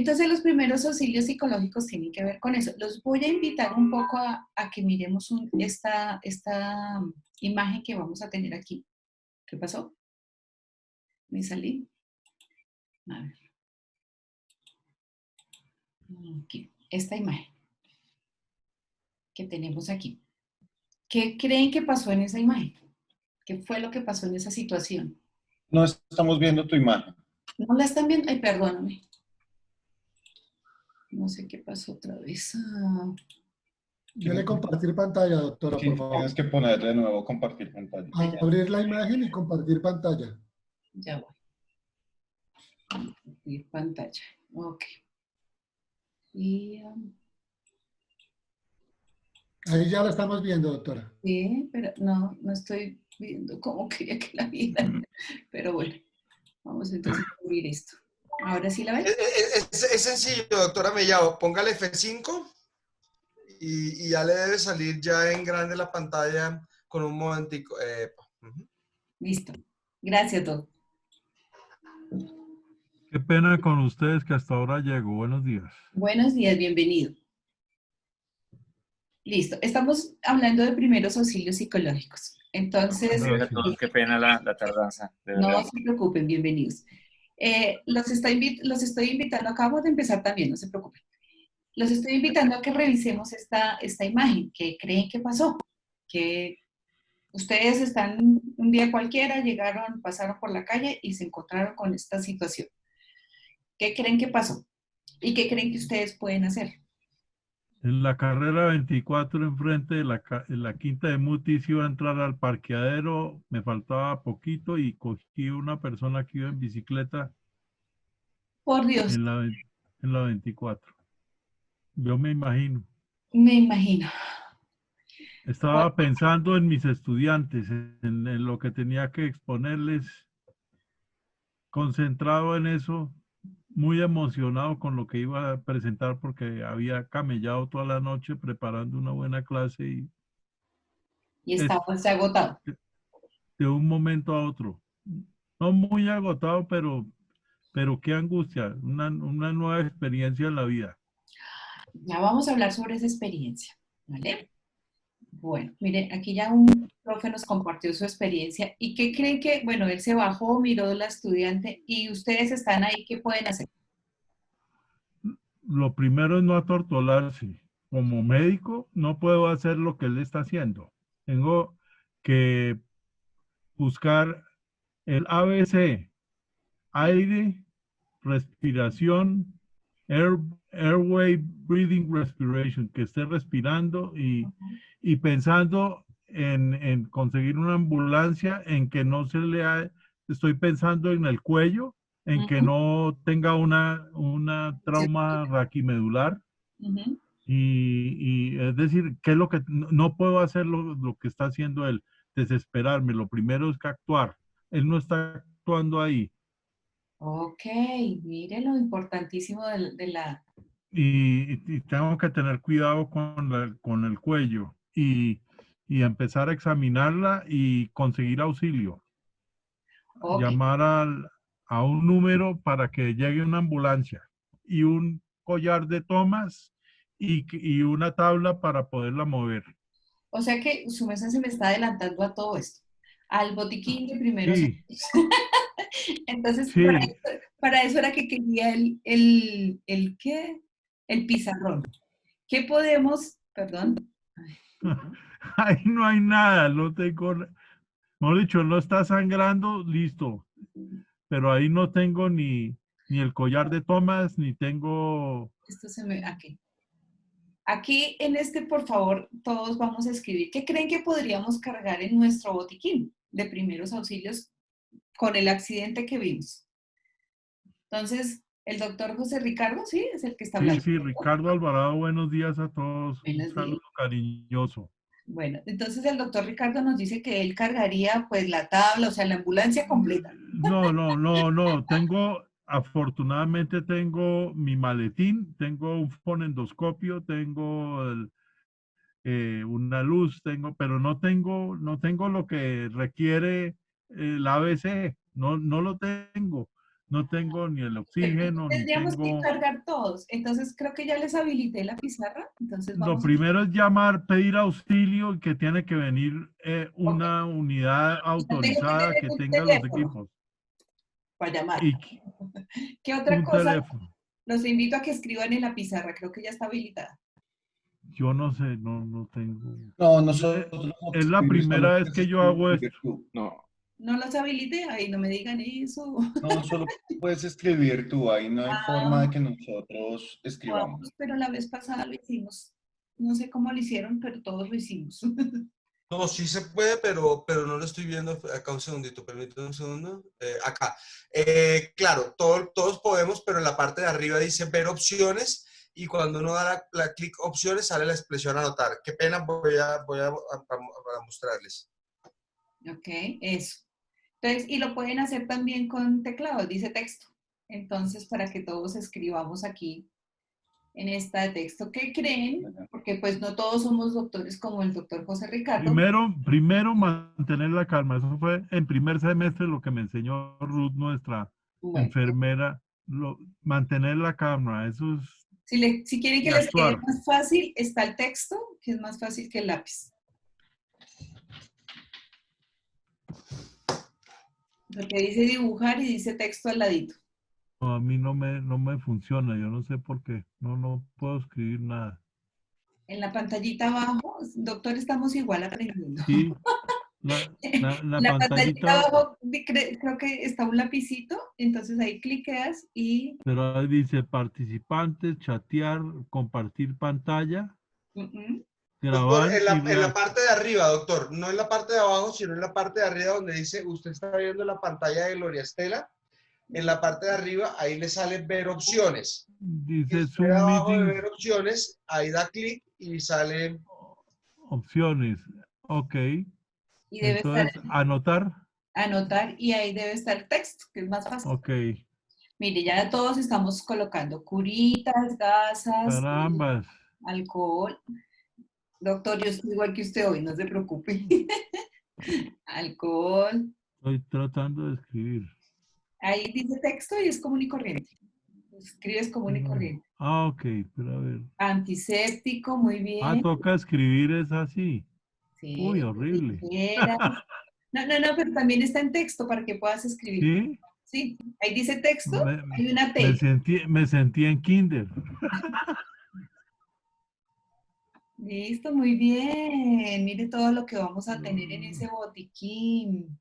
Entonces los primeros auxilios psicológicos tienen que ver con eso. Los voy a invitar un poco a que miremos esta imagen que vamos a tener aquí. ¿Qué pasó? ¿Me salí? A ver. Aquí. Esta imagen que tenemos aquí. ¿Qué creen que pasó en esa imagen? ¿Qué fue lo que pasó en esa situación? No estamos viendo tu imagen. ¿No la están viendo? Ay, perdóname. No sé qué pasó otra vez. Dele compartir pantalla, doctora, Sí, por favor. tienes que ponerle de nuevo compartir pantalla. Abrir la imagen y compartir pantalla. Ya voy. Compartir pantalla. Ok. Y, Ahí ya la estamos viendo, doctora. sí, pero no estoy viendo cómo quería que la viera. Pero bueno, vamos entonces a abrir esto. ¿Ahora sí la ven? Es sencillo, doctora Mellado. Póngale F5 y ya le debe salir ya en grande la pantalla con un momentico. Listo. Gracias, doctor. Qué pena con ustedes que hasta ahora llego. Buenos días. Buenos días, bienvenido. Listo. Estamos hablando de primeros auxilios psicológicos. Entonces, Gracias. Qué pena la tardanza, de no verdad. se preocupen, bienvenidos. Los estoy invitando, acabamos de empezar también, no se preocupen. Los estoy invitando a que revisemos esta imagen. ¿Qué creen que pasó? Que ustedes están un día cualquiera, llegaron, pasaron por la calle y se encontraron con esta situación. ¿Qué creen que pasó? ¿Y qué creen que ustedes pueden hacer? En la carrera 24, enfrente de la quinta de Mutis, iba a entrar al parqueadero, me faltaba poquito y cogí una persona que iba en bicicleta Por Dios, en la 24. Yo me imagino. me imagino. Estaba pensando en mis estudiantes, en lo que tenía que exponerles, concentrado en eso, muy emocionado con lo que iba a presentar porque había camellado toda la noche preparando una buena clase y Y estaba agotado. de un momento a otro. No muy agotado, pero qué angustia, una nueva experiencia en la vida. Ya vamos a hablar sobre esa experiencia, ¿vale? Bueno, mire, aquí ya un profe nos compartió su experiencia. ¿Y qué creen que, bueno, él se bajó, miró a la estudiante y ustedes están ahí, ¿qué pueden hacer? Lo primero es no atortolarse. Como médico no puedo hacer lo que él está haciendo. Tengo que buscar el ABC, aire, respiración, airway, breathing, respiration, que esté respirando y pensando en conseguir una ambulancia, en que no se le estoy pensando en el cuello, en que no tenga una trauma raquimedular. Y es decir, ¿qué es lo que no puedo hacer lo que está haciendo él? Desesperarme. Lo primero es que actuar. Él no está actuando ahí. Ok, mire lo importantísimo de la... Y tengo que tener cuidado con el cuello y empezar a examinarla y conseguir auxilio. Ok, Llamar a un número para que llegue una ambulancia y un collar de tomas y una tabla para poderla mover. o sea que su mesa se me está adelantando a todo esto, al botiquín de primeros Sí, auxilios. Entonces, sí. para eso era que quería ¿qué? El pizarrón. ¿Qué podemos, perdón? Ahí no hay nada, no tengo, mejor dicho, no está sangrando, listo. Pero ahí no tengo ni el collar de tomas, ni tengo... Esto se me, aquí. Aquí en este, por favor, todos vamos a escribir qué creen que podríamos cargar en nuestro botiquín de primeros auxilios con el accidente que vimos. Entonces, el doctor José Ricardo, ¿sí? Es el que está Sí, hablando. sí, Ricardo Alvarado, buenos días a todos. Un Buenos días. saludo cariñoso. Bueno, entonces el doctor Ricardo nos dice que él cargaría pues la tabla, o sea, la ambulancia completa. No. Afortunadamente tengo mi maletín, tengo un fonendoscopio, tengo una luz, pero no tengo lo que requiere el ABC, no lo tengo. No tengo ni el oxígeno, ni Tendríamos que tengo... cargar todos. Entonces creo que ya les habilité la pizarra. Entonces Lo vamos primero es llamar, pedir auxilio y que tiene que venir Ok. una unidad Yo tengo que autorizada tener que un tenga los teléfono equipos. para llamar. Y ¿Qué otra un cosa? teléfono. Los invito a que escriban en la pizarra. Creo que ya está habilitada. Yo no sé, no tengo. No, nosotros Es la solo primera vez puedes que yo hago escribir esto. tú. No, No los habilité. Ahí no me digan eso. No, solo puedes escribir tú. Ahí no hay forma de Ah, que nosotros escribamos. pero la vez pasada lo hicimos. No sé cómo lo hicieron, pero todos lo hicimos. No, sí se puede, pero no lo estoy viendo. Acá un segundito, permítame un segundo. Acá. Claro, todos podemos, pero en la parte de arriba dice ver opciones y cuando uno da la clic opciones sale la expresión anotar. Qué pena, a mostrarles. Ok, eso. Entonces, y lo pueden hacer también con teclado, dice texto. Entonces, para que todos escribamos aquí en esta de texto, ¿qué creen? Porque pues no todos somos doctores como el doctor José Ricardo. Primero mantener la calma. Eso fue en primer semestre lo que me enseñó Ruth, nuestra Bueno, enfermera. Mantener la calma, eso es, si quieren que y les quede actuar. más fácil, está el texto, que es más fácil que el lápiz. Porque dice dibujar y dice texto al ladito. No, a mí no me funciona, yo no sé por qué. No puedo escribir nada. En la pantallita abajo, doctor, estamos igual aprendiendo. Sí, la En la pantallita pantallita, abajo creo que está un lapicito, entonces ahí cliqueas y pero ahí dice participantes, chatear, compartir pantalla, Doctor, grabar en y la parte de arriba, doctor, no en la parte de abajo, sino en la parte de arriba donde dice, usted está viendo la pantalla de Gloria Estela, en la parte de arriba, ahí le sale ver opciones. Y dice usted Zoom abajo de Meetings, ver opciones, ahí da clic y sale, opciones. Ok, y debe estar entonces anotar. anotar y ahí debe estar el texto, que es más fácil. Ok, Mire, ya todos estamos colocando curitas, gasas, carambas. alcohol. Doctor, yo estoy igual que usted hoy, no se preocupe. Alcohol. Estoy tratando de escribir. Ahí dice texto y es común y corriente. Escribes común y corriente. Ok, pero a ver. Antiséptico, muy bien. Toca escribir es así. Uy, Sí, horrible. tijeras. No, pero también está en texto para que puedas escribir. ¿Sí? Sí, ahí dice texto, Me, hay una me T. sentí en kinder. Listo, muy bien. Mire todo lo que vamos a tener en ese botiquín.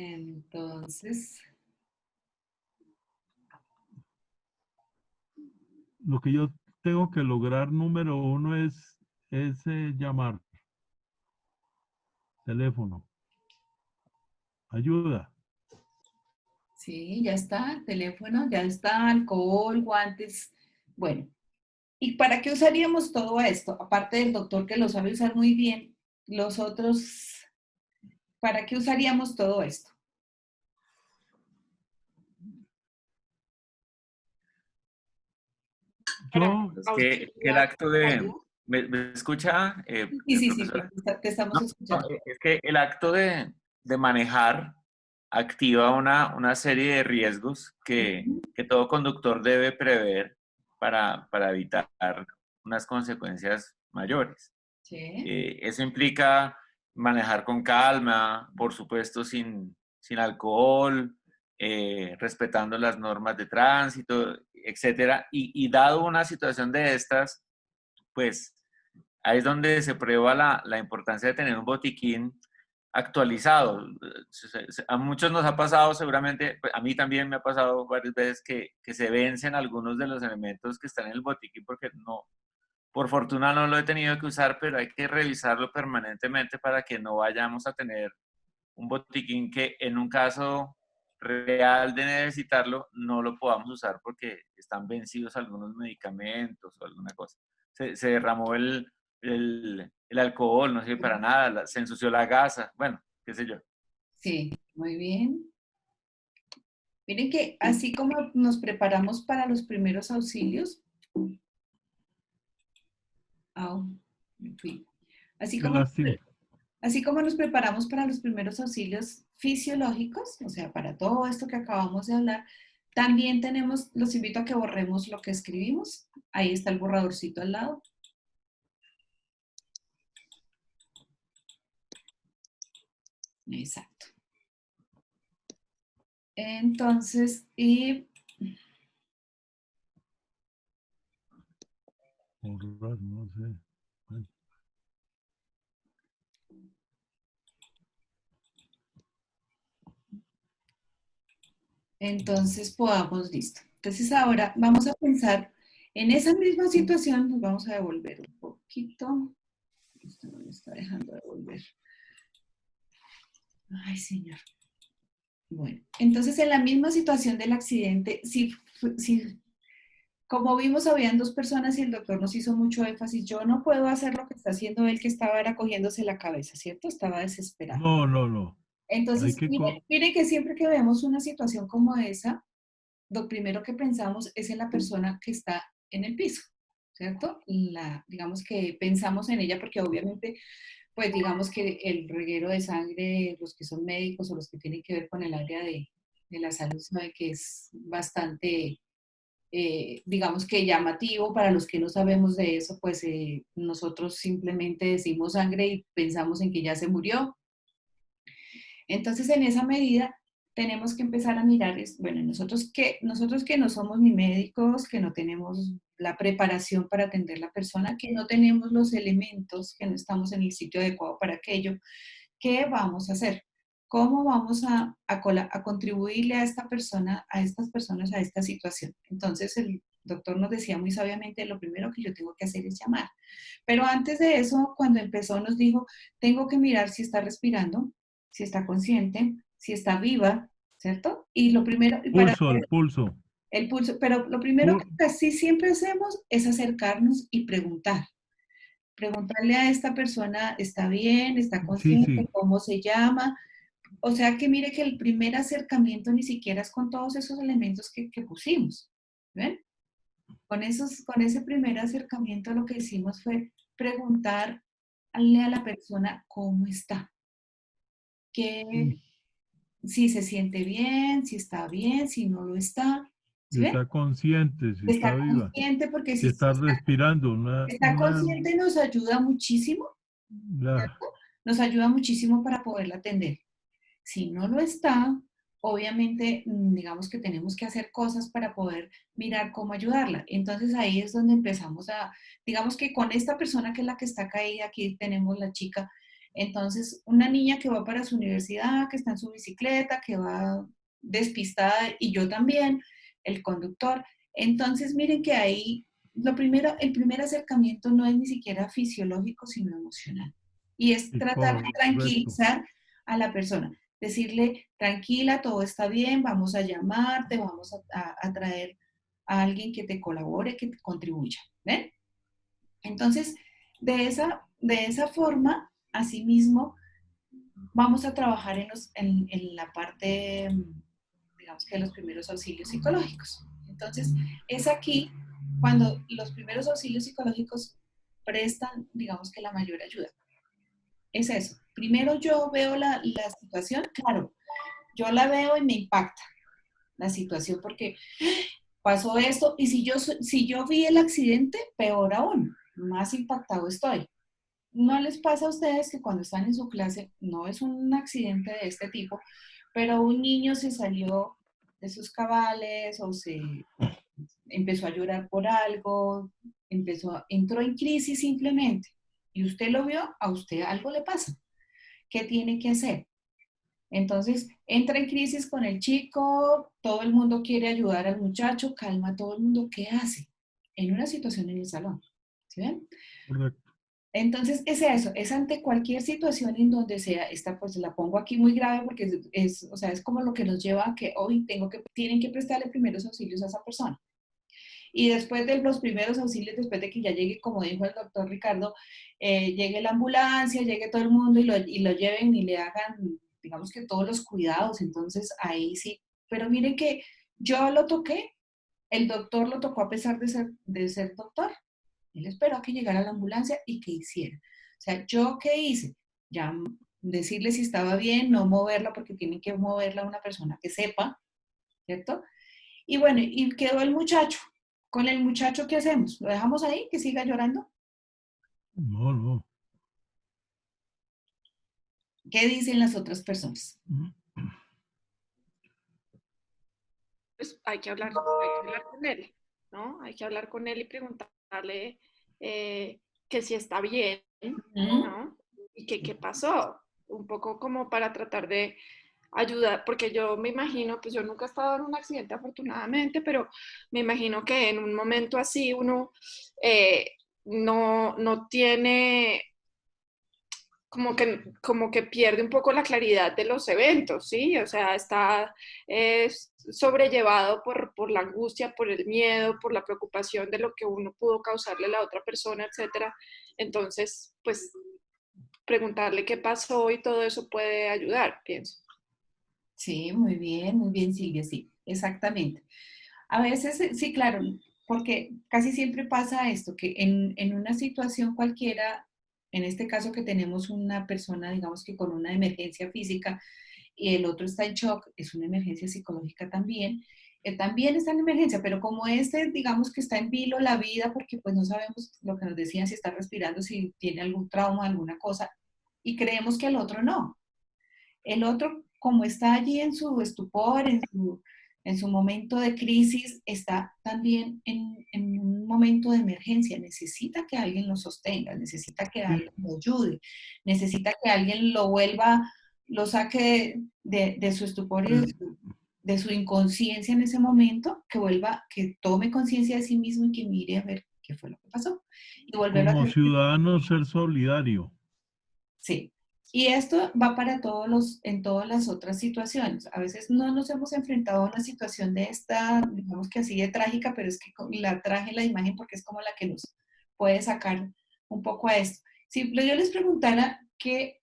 Entonces, Lo que yo tengo que lograr, número uno, es llamar. Teléfono. Ayuda. sí, ya está, teléfono, ya está, alcohol, guantes. Bueno, ¿y para qué usaríamos todo esto? Aparte del doctor que lo sabe usar muy bien, los otros, ¿para qué usaríamos todo esto? Yo, es que el acto de... ¿Me escucha, Sí, profesora? te estamos No, escuchando. es que el acto de manejar activa una serie de riesgos que todo conductor debe prever para evitar unas consecuencias mayores. Sí, Eso implica manejar con calma, por supuesto sin alcohol, respetando las normas de tránsito, etcétera. Y dado una situación de estas, pues ahí es donde se prueba la importancia de tener un botiquín actualizado. A muchos nos ha pasado, seguramente, a mí también me ha pasado varias veces que se vencen algunos de los elementos que están en el botiquín porque no, por fortuna no lo he tenido que usar, pero hay que revisarlo permanentemente para que no vayamos a tener un botiquín que en un caso real de necesitarlo no lo podamos usar porque están vencidos algunos medicamentos o alguna cosa. Se derramó el alcohol, no sirve para nada, se ensució la gasa, bueno, qué sé yo. sí, muy bien. Miren que así como nos preparamos para los primeros auxilios, au, me fui. Así qué como, lástima. así como nos preparamos para los primeros auxilios fisiológicos, o sea, para todo esto que acabamos de hablar, también tenemos, los invito a que borremos lo que escribimos. Ahí está el borradorcito al lado. Exacto. Entonces, Borrar, no sé. Ay, entonces podamos, listo. Entonces ahora vamos a pensar en esa misma situación, nos vamos a devolver un poquito. Esto no me está dejando devolver. Ay, señor. Bueno, entonces en la misma situación del accidente, si como vimos, habían dos personas y el doctor nos hizo mucho énfasis, yo no puedo hacer lo que está haciendo él, que estaba era cogiéndose la cabeza, ¿cierto? Estaba desesperado. no, no, no. Hay Entonces, que... mire que siempre que vemos una situación como esa, lo primero que pensamos es en la persona que está en el piso, ¿cierto? Digamos que pensamos en ella porque obviamente, pues digamos que el reguero de sangre, los que son médicos o los que tienen que ver con el área de la salud, sabe que es bastante digamos que llamativo. Para los que no sabemos de eso, pues nosotros simplemente decimos sangre y pensamos en que ya se murió. Entonces, en esa medida, tenemos que empezar a mirar, bueno, nosotros que no somos ni médicos, que no tenemos la preparación para atender a la persona, que no tenemos los elementos, que no estamos en el sitio adecuado para aquello, ¿qué vamos a hacer? ¿Cómo vamos a contribuirle a esta persona, a estas personas, a esta situación? Entonces el doctor nos decía muy sabiamente, lo primero que yo tengo que hacer es llamar. Pero antes de eso, cuando empezó, nos dijo, tengo que mirar si está respirando, si está consciente, si está viva, ¿cierto? Y lo primero, y para Pulso, el pulso. el pulso, pero lo primero que casi siempre hacemos es acercarnos y preguntar. Preguntarle a esta persona, ¿está bien? ¿Está Sí, consciente? sí. ¿Cómo se llama? O sea que mire que el primer acercamiento ni siquiera es con todos esos elementos que pusimos. ¿Ven? Con ese primer acercamiento lo que hicimos fue preguntarle a la persona cómo está, que, si se siente bien, si no lo está. ¿Sí Si ven? está consciente, si está Está viva, consciente porque si si está respirando. está consciente nos ayuda muchísimo, Ya, ¿cierto? Nos ayuda muchísimo para poderla atender. Si no lo está, obviamente, digamos que tenemos que hacer cosas para poder mirar cómo ayudarla. Entonces ahí es donde empezamos digamos que con esta persona que es la que está caída, aquí tenemos la chica, entonces una niña que va para su universidad, que está en su bicicleta, que va despistada y yo también, el conductor. Entonces miren que ahí el primer acercamiento no es ni siquiera fisiológico, sino emocional. Y es sí, tratar de correcto. tranquilizar a la persona, decirle, tranquila, todo está bien, vamos a llamarte, vamos a traer a alguien que te colabore, que te contribuya. ¿Ven? Entonces, de esa forma, asimismo, vamos a trabajar en la parte, digamos que de los primeros auxilios psicológicos. Entonces, es aquí cuando los primeros auxilios psicológicos prestan, digamos que la mayor ayuda. Es eso. Primero yo veo la situación, claro, yo la veo y me impacta la situación porque pasó esto y si yo vi el accidente, peor aún, más impactado estoy. ¿No les pasa a ustedes que cuando están en su clase, no es un accidente de este tipo, pero un niño se salió de sus cabales o se empezó a llorar por algo, entró en crisis simplemente y usted lo vio, a usted algo le pasa? ¿Qué tiene que hacer? Entonces, entra en crisis con el chico, todo el mundo quiere ayudar al muchacho, calma a todo el mundo, ¿qué hace? En una situación en el salón, ¿sí ven? Correcto. Entonces, es eso, es ante cualquier situación en donde sea, esta pues la pongo aquí muy grave porque o sea, es como lo que nos lleva a que hoy tienen que prestarle primeros auxilios a esa persona. Y después de los primeros auxilios, después de que ya llegue, como dijo el doctor Ricardo, llegue la ambulancia, llegue todo el mundo y lo lleven y le hagan, digamos que todos los cuidados, entonces ahí sí. Pero miren que yo lo toqué, el doctor lo tocó a pesar de ser doctor. Él esperó a que llegara la ambulancia y que hiciera. O sea, ¿yo qué hice? ya decirle si estaba bien, no moverla porque tienen que moverla a una persona que sepa, ¿cierto? Y bueno, y quedó el muchacho. Con el muchacho, ¿qué hacemos? ¿Lo dejamos ahí, que siga llorando? No, no. ¿Qué dicen las otras personas? Pues hay que hablar con él, ¿no? Hay que hablar con él y preguntarle que si está bien, ¿no? Y que qué pasó. Un poco como para tratar de ayudar, porque yo me imagino, pues yo nunca he estado en un accidente afortunadamente, pero me imagino que en un momento así uno no tiene como que pierde un poco la claridad de los eventos, ¿sí? O sea, está sobrellevado por la angustia, por el miedo, por la preocupación de lo que uno pudo causarle a la otra persona, etcétera. Entonces, pues, preguntarle qué pasó y todo eso puede ayudar, pienso. Sí, muy bien, Silvia, sí, exactamente. A veces, sí, claro, porque casi siempre pasa esto, que en una situación cualquiera, en este caso que tenemos una persona, digamos que con una emergencia física y el otro está en shock, es una emergencia psicológica también, él también está en emergencia, pero como este, digamos que está en vilo la vida, porque pues no sabemos lo que nos decían, si está respirando, si tiene algún trauma, alguna cosa, y creemos que el otro no. El otro, como está allí en su estupor, en su momento de crisis, está también en un momento de emergencia. Necesita que alguien lo sostenga, necesita que alguien lo ayude, necesita que alguien lo vuelva, lo saque de su estupor y de su inconsciencia en ese momento, que vuelva, que tome conciencia de sí mismo y que mire a ver qué fue lo que pasó. Y volverlo a Como hacer. ciudadano, ser solidario. Sí. Y esto va para todos en todas las otras situaciones. A veces no nos hemos enfrentado a una situación de esta, digamos que así de trágica, pero es que la traje la imagen porque es como la que nos puede sacar un poco a esto. Si yo les preguntara qué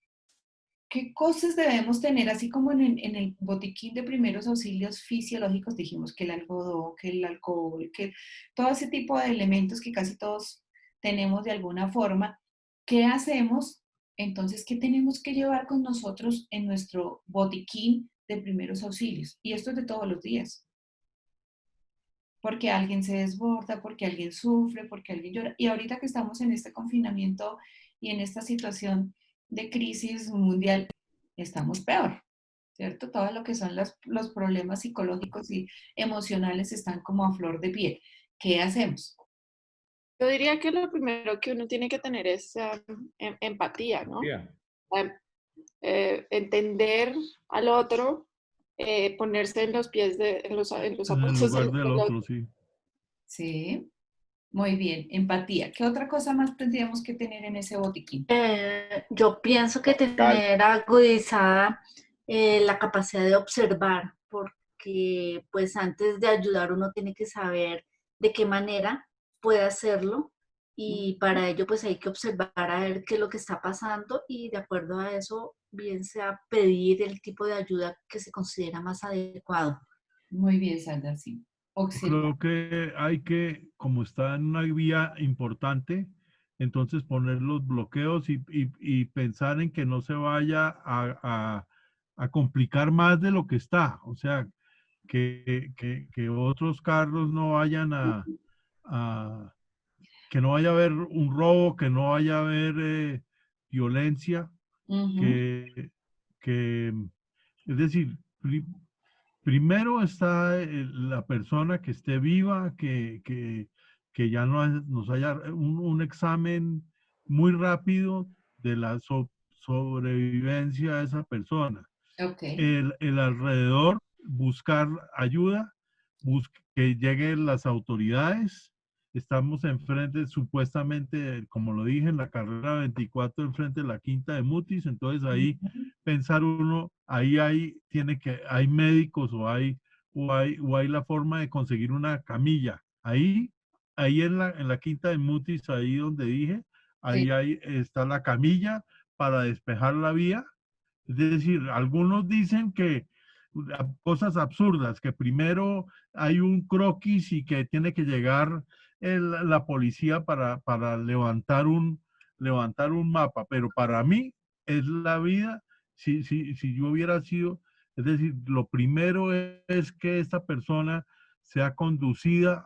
cosas debemos tener, así como en el botiquín de primeros auxilios fisiológicos, dijimos que el algodón, que el alcohol, que todo ese tipo de elementos que casi todos tenemos de alguna forma, ¿qué hacemos? Entonces, ¿qué tenemos que llevar con nosotros en nuestro botiquín de primeros auxilios? Y esto es de todos los días. Porque alguien se desborda, porque alguien sufre, porque alguien llora. Y ahorita que estamos en este confinamiento y en esta situación de crisis mundial, estamos peor, ¿cierto? Todo lo que son los problemas psicológicos y emocionales están como a flor de piel. ¿Qué hacemos? Yo diría que lo primero que uno tiene que tener es empatía, ¿no? Entender al otro, ponerse en los pies en los En el zapatos lugar del del otro. otro, sí. Sí, muy bien, empatía. ¿Qué otra cosa más tendríamos que tener en ese botiquín? Yo pienso que tener agudizada la capacidad de observar, porque pues antes de ayudar uno tiene que saber de qué manera puede hacerlo y para ello pues hay que observar a ver qué es lo que está pasando y de acuerdo a eso bien sea pedir el tipo de ayuda que se considera más adecuado. Muy bien, Sandra, sí. Observar. Creo que hay que, como está en una vía importante, entonces poner los bloqueos y pensar en que no se vaya a complicar más de lo que está. O sea, que otros carros no vayan a- que no vaya a haber un robo, que no vaya a haber violencia, Ujú. que, que, es decir, primero está la persona que esté viva, que ya nos haya un examen muy rápido de la sobrevivencia de esa persona. Ok. El alrededor, buscar ayuda, que lleguen las autoridades. Estamos enfrente, supuestamente, como lo dije, en la carrera 24, enfrente de la Quinta de Mutis, entonces ahí pensar uno, ahí hay médicos o hay la forma de conseguir una camilla. Ahí en la Quinta de Mutis, ahí donde dije, Sí. está la camilla para despejar la vía. Es decir, algunos dicen que cosas absurdas, que primero hay un croquis y que tiene que llegar la policía para levantar un mapa, pero para mí es la vida. Si yo hubiera sido, es decir, lo primero es que esta persona sea conducida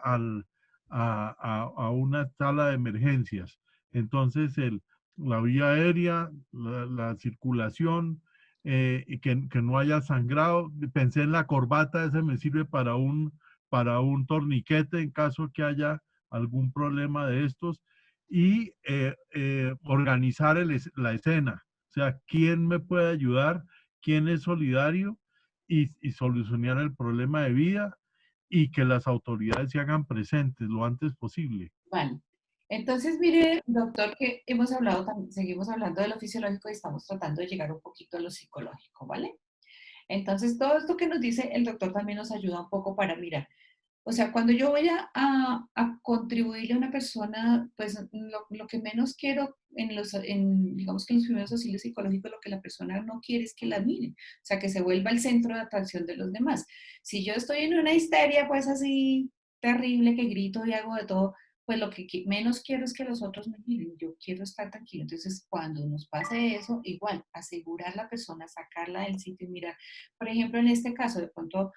a una sala de emergencias. Entonces, la vía aérea, la circulación, y que no haya sangrado. Pensé en la corbata, ese me sirve para un torniquete en caso que haya algún problema de estos. Y organizar la escena. O sea, ¿quién me puede ayudar? ¿Quién es solidario? Y solucionar el problema de vida y que las autoridades se hagan presentes lo antes posible. Vale. Entonces, mire, doctor, que hemos hablado también, seguimos hablando de lo fisiológico y estamos tratando de llegar un poquito a lo psicológico, ¿vale? Entonces, todo esto que nos dice el doctor también nos ayuda un poco para mirar. O sea, cuando yo voy a contribuirle a una persona, pues lo que menos quiero digamos que en los primeros auxilios psicológicos, lo que la persona no quiere es que la miren, o sea, que se vuelva el centro de atracción de los demás. Si yo estoy en una histeria, pues así terrible, que grito y hago de todo, pues lo que menos quiero es que los otros me miren, yo quiero estar tranquilo. Entonces, cuando nos pase eso, igual, asegurar a la persona, sacarla del sitio y mirar. Por ejemplo, en este caso, de pronto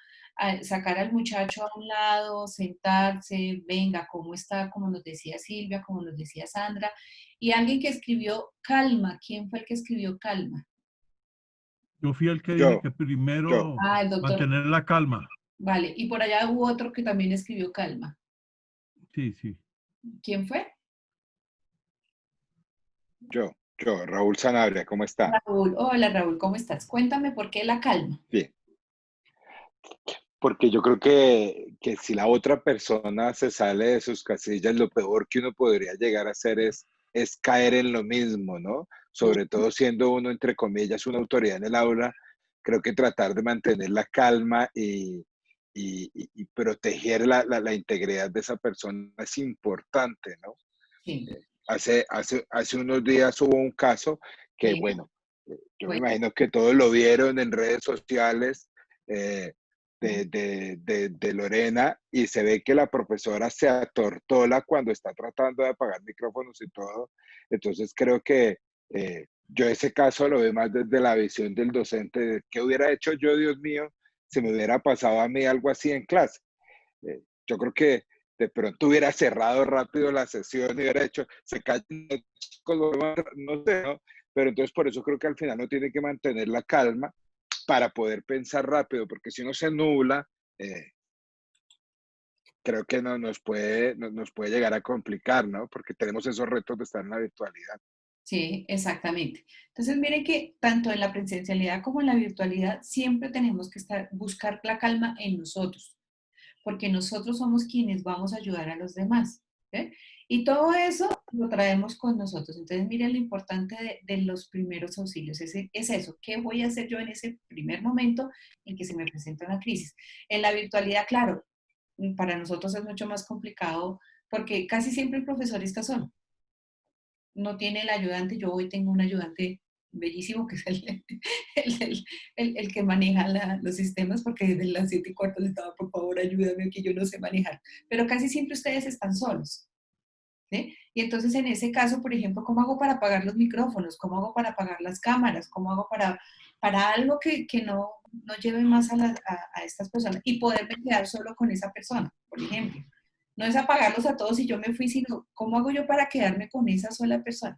sacar al muchacho a un lado, sentarse, venga, ¿cómo está? Como nos decía Silvia, como nos decía Sandra. Y alguien que escribió calma, ¿quién fue el que escribió calma? Yo fui el que dije Yo, que yo. primero Ah, el doctor. mantener la calma. Vale, y por allá hubo otro que también escribió calma. Sí, sí. ¿Quién fue? Yo, Raúl Sanabria, ¿cómo está? Raúl. Hola Raúl, ¿cómo estás? Cuéntame por qué la calma. Bien. Porque yo creo que si la otra persona se sale de sus casillas, lo peor que uno podría llegar a hacer es caer en lo mismo, ¿no? Sobre todo siendo uno, entre comillas, una autoridad en el aula, creo que tratar de mantener la calma y proteger la integridad de esa persona es importante, ¿no? Sí, Hace unos días hubo un caso que, sí, bueno, yo me bueno. imagino que todos lo vieron en redes sociales, de Lorena, y se ve que la profesora se atortola cuando está tratando de apagar micrófonos y todo. Entonces creo que yo ese caso lo veo más desde la visión del docente, de qué hubiera hecho yo, Dios mío, si me hubiera pasado a mí algo así en clase. Yo creo que de pronto hubiera cerrado rápido la sesión y hubiera hecho, se callan los chicos, no sé, ¿no? Pero entonces por eso creo que al final uno tiene que mantener la calma para poder pensar rápido, porque si uno se nubla, creo que nos puede llegar a complicar, ¿no? Porque tenemos esos retos de estar en la virtualidad. Sí, exactamente. Entonces, miren que tanto en la presencialidad como en la virtualidad siempre tenemos que buscar la calma en nosotros, porque nosotros somos quienes vamos a ayudar a los demás. ¿Sí? Y todo eso lo traemos con nosotros. Entonces, miren lo importante de los primeros auxilios. Es eso, ¿qué voy a hacer yo en ese primer momento en que se me presenta una crisis? En la virtualidad, claro, para nosotros es mucho más complicado porque casi siempre el profesor está solo. No tiene el ayudante. Yo hoy tengo un ayudante bellísimo que es el que maneja los sistemas, porque desde las 7:15 le estaba, por favor, ayúdame, que yo no sé manejar. Pero casi siempre ustedes están solos. ¿Sí? Y entonces en ese caso, por ejemplo, ¿cómo hago para apagar los micrófonos? ¿Cómo hago para apagar las cámaras? ¿Cómo hago para algo que no lleve más a estas personas? Y poderme quedar solo con esa persona, por ejemplo. No es apagarlos a todos y yo me fui, sino ¿cómo hago yo para quedarme con esa sola persona?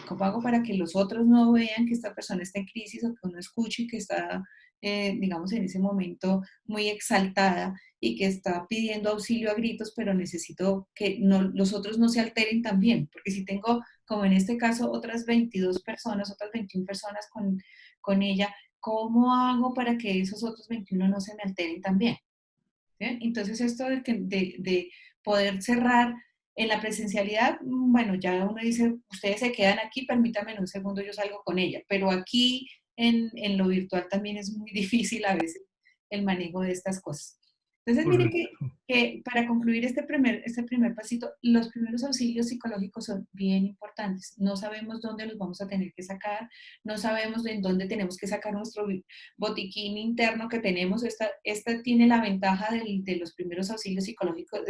¿Cómo hago para que los otros no vean que esta persona está en crisis o que uno escuche que está, digamos, en ese momento muy exaltada y que está pidiendo auxilio a gritos, pero necesito que los otros no se alteren también? Porque si tengo, como en este caso, otras 22 personas, otras 21 personas con ella, ¿cómo hago para que esos otros 21 no se me alteren también? ¿Sí? Entonces, esto de poder cerrar en la presencialidad, bueno, ya uno dice, ustedes se quedan aquí, permítanme en un segundo, yo salgo con ella, pero aquí en lo virtual también es muy difícil a veces el manejo de estas cosas. Entonces, miren Correcto. que para concluir este primer pasito, los primeros auxilios psicológicos son bien importantes. No sabemos dónde los vamos a tener que sacar, no sabemos en dónde tenemos que sacar nuestro botiquín interno que tenemos. Esta tiene la ventaja de los primeros auxilios psicológicos,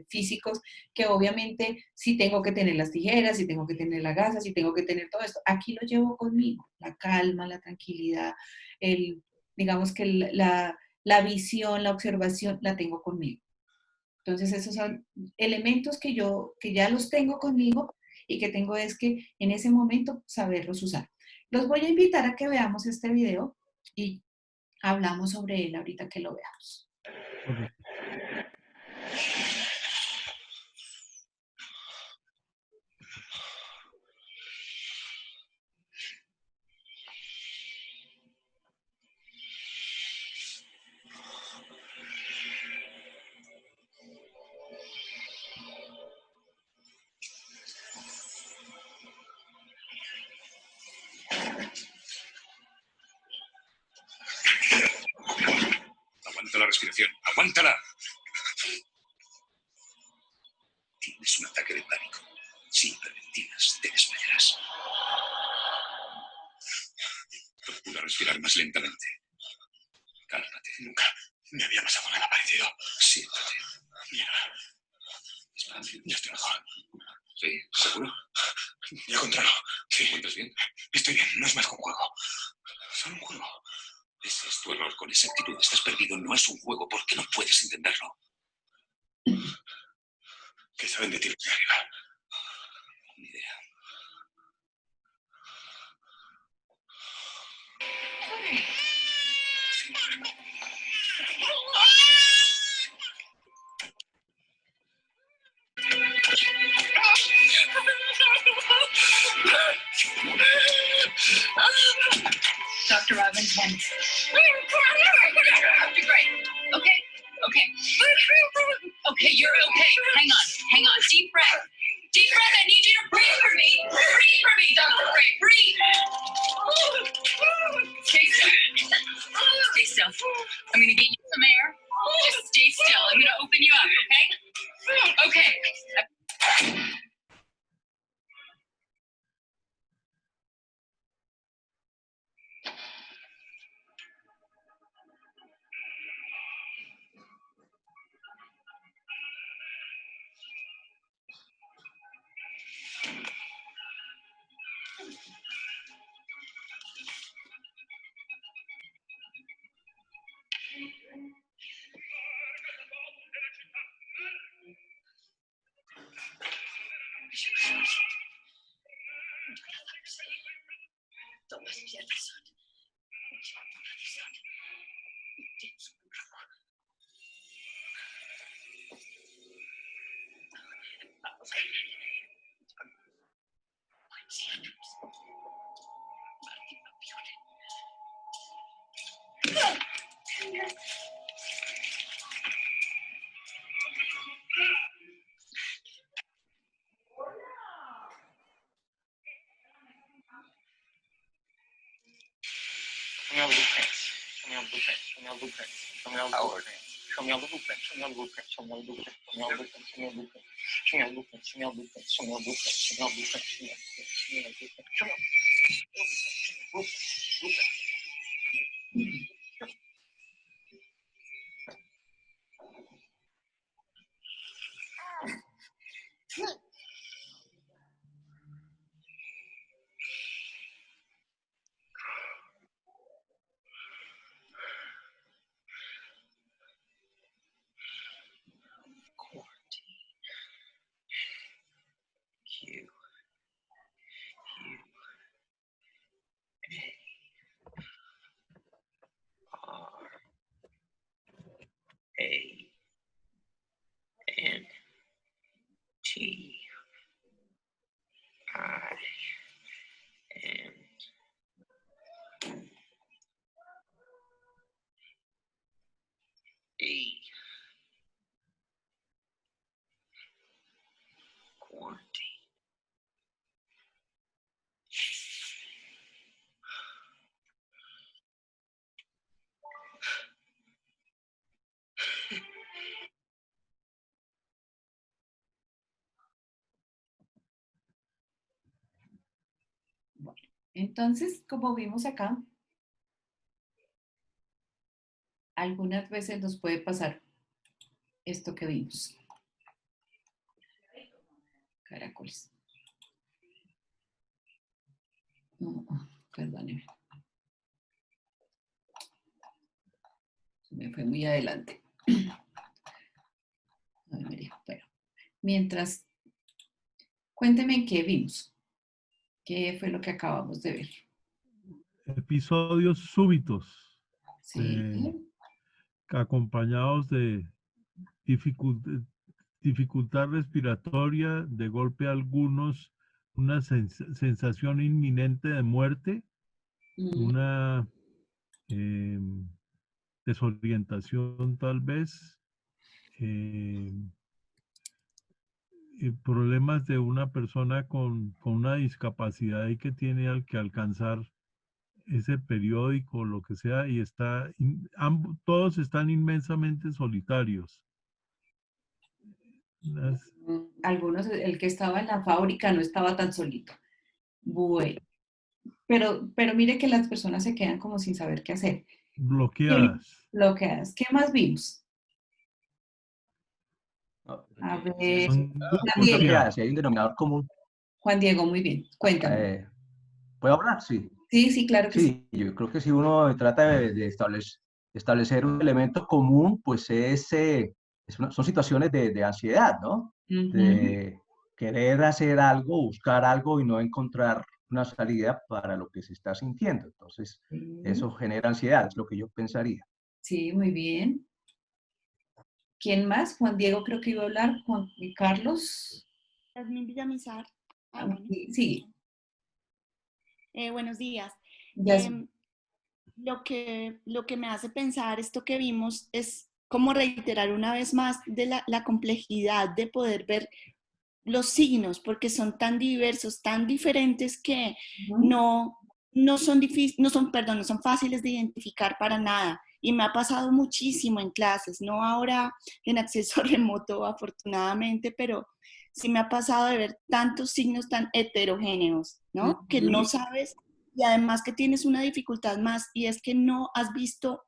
físicos, que obviamente si tengo que tener las tijeras, si tengo que tener la gasa, si tengo que tener todo esto, aquí lo llevo conmigo. La calma, la tranquilidad, digamos que la visión, la observación, la tengo conmigo. Entonces, esos son elementos que ya los tengo conmigo y que tengo es que en ese momento saberlos usar. Los voy a invitar a que veamos este video y hablamos sobre él ahorita que lo veamos. Correcto. Aguanta la respiración. ¡Aguántala! Tienes un ataque de pánico. Sin preventinas te desmayarás. Procura respirar más lentamente. Cálmate. Nunca me había pasado nada parecido. Siéntate. Mierda. Ya estoy mejor. ¿Sí? ¿Seguro? Ya controlo. Sí. ¿Te encuentras bien? Estoy bien. No es más que un juego. Solo un juego. Ese es tu error. Con esa actitud estás perdido. No es un juego porque no puedes entenderlo. ¿Qué saben de ti los de arriba? Ni idea. Dr. Robbins, I'll be great. Okay? Okay. Okay, you're okay. Hang on. Deep breath. Deep breath. I need you to breathe for me. Breathe for me, Dr. Ray. Breathe. Stay still. Stay still. I'm going to get you some air. Just stay still. I'm going to open you up, okay? Okay. Toma las piernas. Show me all the blueprints. Show me all the blueprints. Show me all the blueprints. Show me all the blueprints. Show me all the blueprints. Show me all the blueprints. Show me all the blueprints. Show me all the blueprints. Show me all the blueprints. Show me all the blueprints. Show me all the blueprints. Show me all the blueprints. Show me all the blueprints. Show me all the blueprints. Show me all the blueprints. Show me all the blueprints. Entonces, como vimos acá, algunas veces nos puede pasar esto que vimos. Caracoles. No, perdóneme. Me fue muy adelante. Ay, María, bueno. Mientras, cuénteme qué vimos. ¿Qué fue lo que acabamos de ver? Episodios súbitos, Sí. acompañados de dificultad respiratoria, de golpe algunos, una sensación inminente de muerte, una desorientación tal vez, problemas de una persona con una discapacidad y que tiene que alcanzar ese periódico, lo que sea, y todos están inmensamente solitarios. Algunos, el que estaba en la fábrica no estaba tan solito. Bueno, pero mire que las personas se quedan como sin saber qué hacer. Bloqueadas. Bloqueadas. ¿Qué más vimos? A ver, Juan Diego. Si hay un denominador común. Juan Diego, muy bien. Cuéntame. ¿Puedo hablar? Sí. Sí, claro que sí. Sí, yo creo que si uno trata de establecer un elemento común, pues son situaciones de ansiedad, ¿no? De querer hacer algo, buscar algo y no encontrar una salida para lo que se está sintiendo. Entonces, eso genera ansiedad, es lo que yo pensaría. Sí, muy bien. ¿Quién más? Juan Diego creo que iba a hablar. Juan Carlos. Yasmín Villamizar. Bueno. Sí. Buenos días. Yasmín. Lo que me hace pensar esto que vimos es como reiterar una vez más de la complejidad de poder ver los signos, porque son tan diversos, tan diferentes que no son fáciles de identificar para nada. Y me ha pasado muchísimo en clases, no ahora en acceso remoto afortunadamente, pero sí me ha pasado de ver tantos signos tan heterogéneos, ¿no? Que no sabes, y además que tienes una dificultad más, y es que no has visto,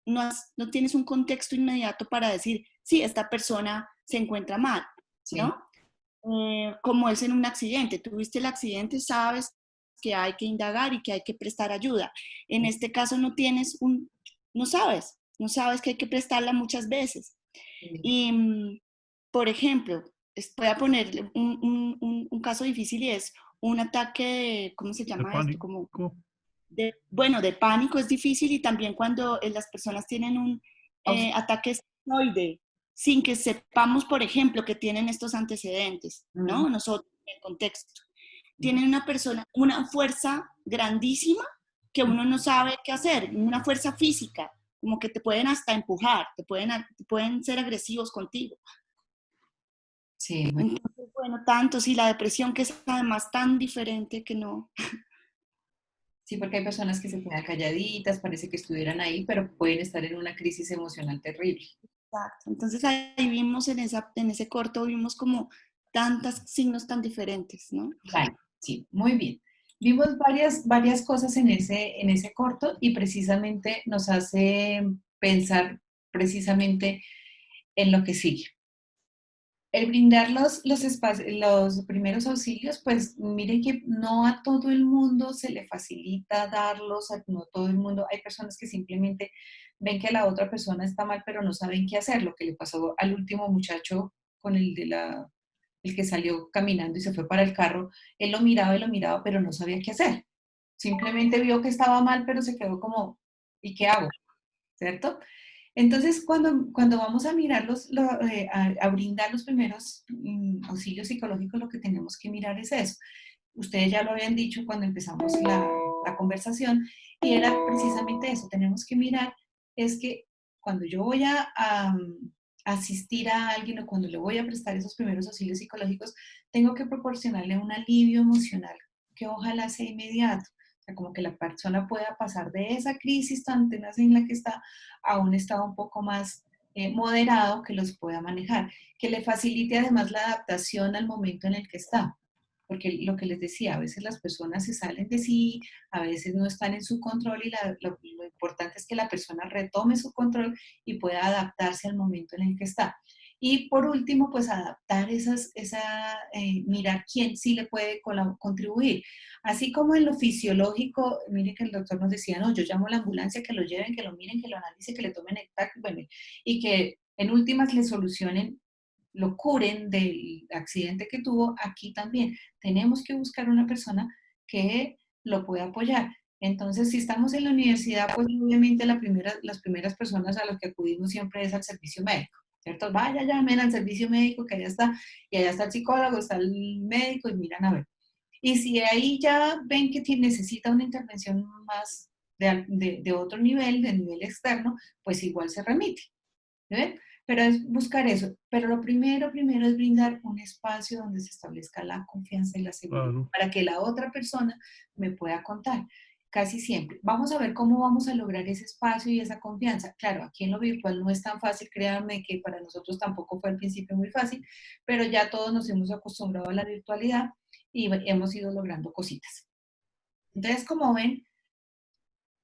no tienes un contexto inmediato para decir, sí, esta persona se encuentra mal, ¿no? Como es en un accidente. Tuviste el accidente, sabes que hay que indagar y que hay que prestar ayuda. En este caso no sabes que hay que prestarla muchas veces. Y, por ejemplo, voy a poner un caso difícil y es un ataque de, ¿cómo se llama esto? Como de pánico es difícil, y también cuando las personas tienen un ataque esquizoide, sin que sepamos, por ejemplo, que tienen estos antecedentes, ¿no? Nosotros, en el contexto. Tienen una fuerza grandísima que uno no sabe qué hacer, una fuerza física, como que te pueden hasta empujar, te pueden ser agresivos contigo. Sí. Entonces, bueno, tanto, sí, la depresión, que es además tan diferente que no... Sí, porque hay personas que se quedan calladitas, parece que estuvieran ahí, pero pueden estar en una crisis emocional terrible. Exacto. Entonces ahí vimos en ese corto, vimos como tantos signos tan diferentes, ¿no? Vale, sí, muy bien. Vimos varias cosas en ese corto, y precisamente nos hace pensar precisamente en lo que sigue. El brindar los primeros auxilios, pues miren que no a todo el mundo se le facilita darlos, no todo el mundo, hay personas que simplemente ven que la otra persona está mal, pero no saben qué hacer. Lo que le pasó al último muchacho con el que salió caminando y se fue para el carro, él lo miraba, pero no sabía qué hacer. Simplemente vio que estaba mal, pero se quedó como, ¿y qué hago? ¿Cierto? Entonces, cuando vamos a mirar a brindar los primeros auxilios psicológicos, lo que tenemos que mirar es eso. Ustedes ya lo habían dicho cuando empezamos la conversación, y era precisamente eso. Tenemos que mirar, es que cuando yo voy a asistir a alguien, o cuando le voy a prestar esos primeros auxilios psicológicos, tengo que proporcionarle un alivio emocional que ojalá sea inmediato. O sea, como que la persona pueda pasar de esa crisis tan tenaz en la que está a un estado un poco más moderado, que los pueda manejar, que le facilite además la adaptación al momento en el que está. porque lo que les decía, a veces las personas se salen de sí, a veces no están en su control y lo importante es que la persona retome su control y pueda adaptarse al momento en el que está. Y por último, pues adaptar mirar quién sí le puede contribuir. Así como en lo fisiológico, miren que el doctor nos decía, no, yo llamo a la ambulancia, que lo lleven, que lo miren, que lo analicen, que le tomen el TAC, bueno, y que en últimas le solucionen, lo curen del accidente que tuvo. Aquí también tenemos que buscar una persona que lo pueda apoyar. Entonces, si estamos en la universidad, pues obviamente las primeras personas a las que acudimos siempre es al servicio médico, ¿cierto? Vaya, llamen al servicio médico, que allá está, y allá está el psicólogo, está el médico, y miran a ver. Y si ahí ya ven que necesita una intervención más de otro nivel, de nivel externo, pues igual se remite. ¿Ven? Pero es buscar eso. Pero lo primero es brindar un espacio donde se establezca la confianza y la seguridad, Claro. para que la otra persona me pueda contar. Casi siempre. Vamos a ver cómo vamos a lograr ese espacio y esa confianza. Claro, aquí en lo virtual no es tan fácil, créanme que para nosotros tampoco fue al principio muy fácil, pero ya todos nos hemos acostumbrado a la virtualidad y hemos ido logrando cositas. Entonces, como ven,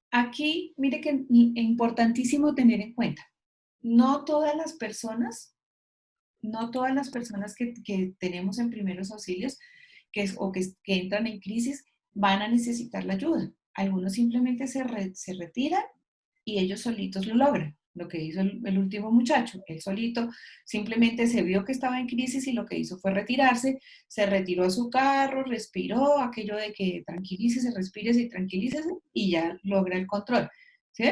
aquí, mire que es importantísimo tener en cuenta, no todas las personas que tenemos en primeros auxilios que entran en crisis van a necesitar la ayuda. Algunos simplemente se retiran y ellos solitos lo logran. Lo que hizo el último muchacho, él solito simplemente se vio que estaba en crisis y lo que hizo fue retirarse, se retiró a su carro, respiró, aquello de que tranquilícese, respírese y tranquilícese, y ya logra el control. ¿Sí?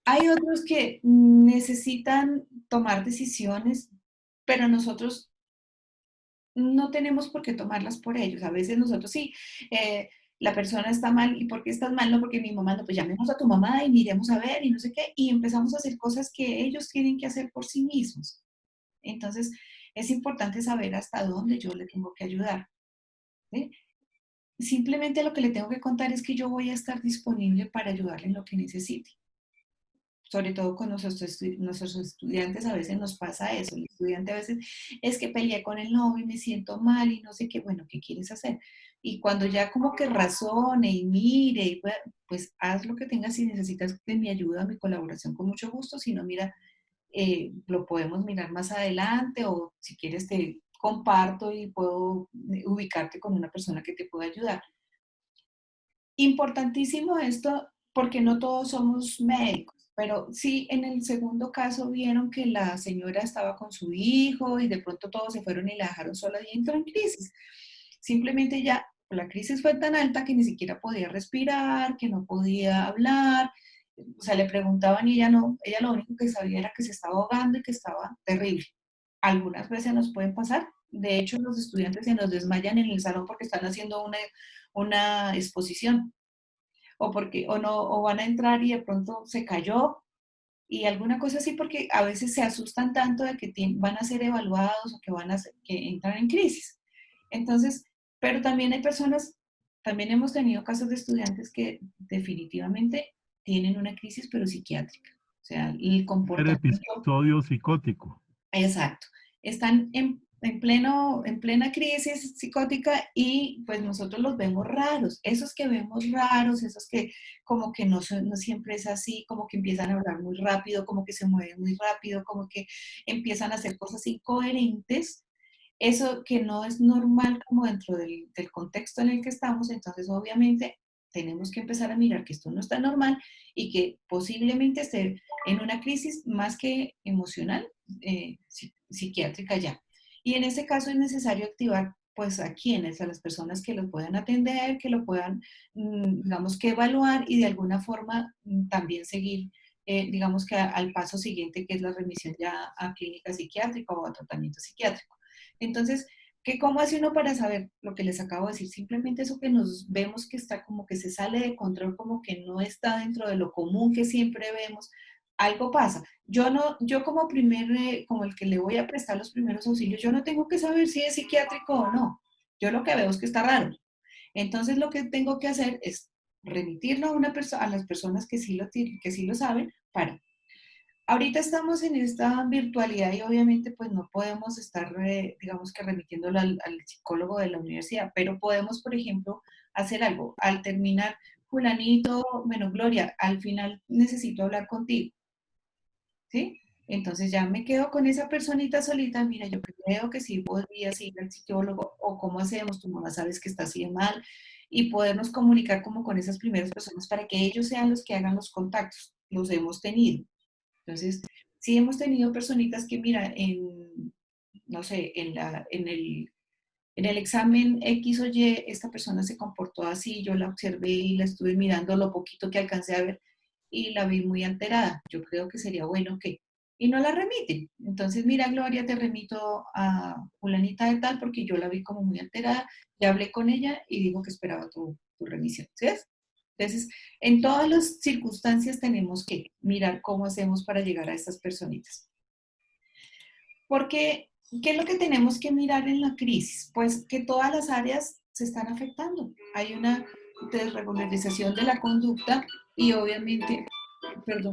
Hay otros que necesitan tomar decisiones, pero nosotros no tenemos por qué tomarlas por ellos. A veces nosotros sí, la persona está mal. ¿Y por qué estás mal? No, porque mi mamá, no, pues llamemos a tu mamá y miremos a ver y no sé qué. Y empezamos a hacer cosas que ellos tienen que hacer por sí mismos. Entonces, es importante saber hasta dónde yo le tengo que ayudar. ¿Sí? Simplemente lo que le tengo que contar es que yo voy a estar disponible para ayudarle en lo que necesite. Sobre todo con nuestros estudiantes a veces nos pasa eso. El estudiante a veces es que peleé con el novio y me siento mal y no sé qué, bueno, ¿qué quieres hacer? Y cuando ya como que razone y mire, pues haz lo que tengas. Si necesitas de mi ayuda, mi colaboración, con mucho gusto. Si no, mira, lo podemos mirar más adelante, o si quieres te comparto y puedo ubicarte con una persona que te pueda ayudar. Importantísimo esto, porque no todos somos médicos, pero sí, en el segundo caso vieron que la señora estaba con su hijo y de pronto todos se fueron y la dejaron sola y entró en crisis. Simplemente ya la crisis fue tan alta que ni siquiera podía respirar, que no podía hablar. O sea, le preguntaban y ella lo único que sabía era que se estaba ahogando y que estaba terrible. Algunas veces nos pueden pasar. De hecho, los estudiantes se nos desmayan en el salón porque están haciendo una exposición, o van a entrar y de pronto se cayó y alguna cosa así, porque a veces se asustan tanto de que van a ser evaluados o que entran en crisis. Entonces, pero también hay personas, también hemos tenido casos de estudiantes que definitivamente tienen una crisis, pero psiquiátrica. O sea, el El comportamiento. episodio psicótico. Exacto. Están en plena crisis psicótica y pues nosotros los vemos raros. Esos que vemos raros, esos que como que no siempre es así, como que empiezan a hablar muy rápido, como que se mueven muy rápido, como que empiezan a hacer cosas incoherentes. Eso que no es normal como dentro del contexto en el que estamos. Entonces obviamente tenemos que empezar a mirar que esto no está normal y que posiblemente esté en una crisis más que emocional, psiquiátrica ya. Y en ese caso es necesario activar pues a quienes, a las personas que lo puedan atender, que lo puedan, digamos, que evaluar y de alguna forma también seguir, digamos, que al paso siguiente, que es la remisión ya a clínica psiquiátrica o a tratamiento psiquiátrico. Entonces, ¿cómo hace uno para saber lo que les acabo de decir? Simplemente eso que nos vemos que está como que se sale de control, como que no está dentro de lo común que siempre vemos. Algo pasa. Yo como como el que le voy a prestar los primeros auxilios, yo no tengo que saber si es psiquiátrico o no. Yo lo que veo es que está raro. Entonces lo que tengo que hacer es remitirlo a las personas que sí lo saben, para ahorita estamos en esta virtualidad y obviamente pues no podemos estar, digamos que remitiéndolo al psicólogo de la universidad, pero podemos, por ejemplo, hacer algo. Al terminar, Julanito, bueno, Gloria, al final necesito hablar contigo, ¿sí? Entonces ya me quedo con esa personita solita, mira, yo creo que sí podrías ir al psicólogo o cómo hacemos, tu mamá sabes que está así de mal, y podernos comunicar como con esas primeras personas para que ellos sean los que hagan los contactos. Los hemos tenido. Entonces, sí hemos tenido personitas que, mira, no sé, en el examen X o Y, esta persona se comportó así, yo la observé y la estuve mirando lo poquito que alcancé a ver y la vi muy alterada. Yo creo que sería bueno que... Y no la remiten. Entonces, mira, Gloria, te remito a fulanita de tal porque yo la vi como muy alterada, ya hablé con ella y digo que esperaba tu remisión. ¿Sí ves? Entonces, en todas las circunstancias tenemos que mirar cómo hacemos para llegar a estas personitas. Porque, ¿qué es lo que tenemos que mirar en la crisis? Pues que todas las áreas se están afectando. Hay una desregularización de la conducta y obviamente, perdón,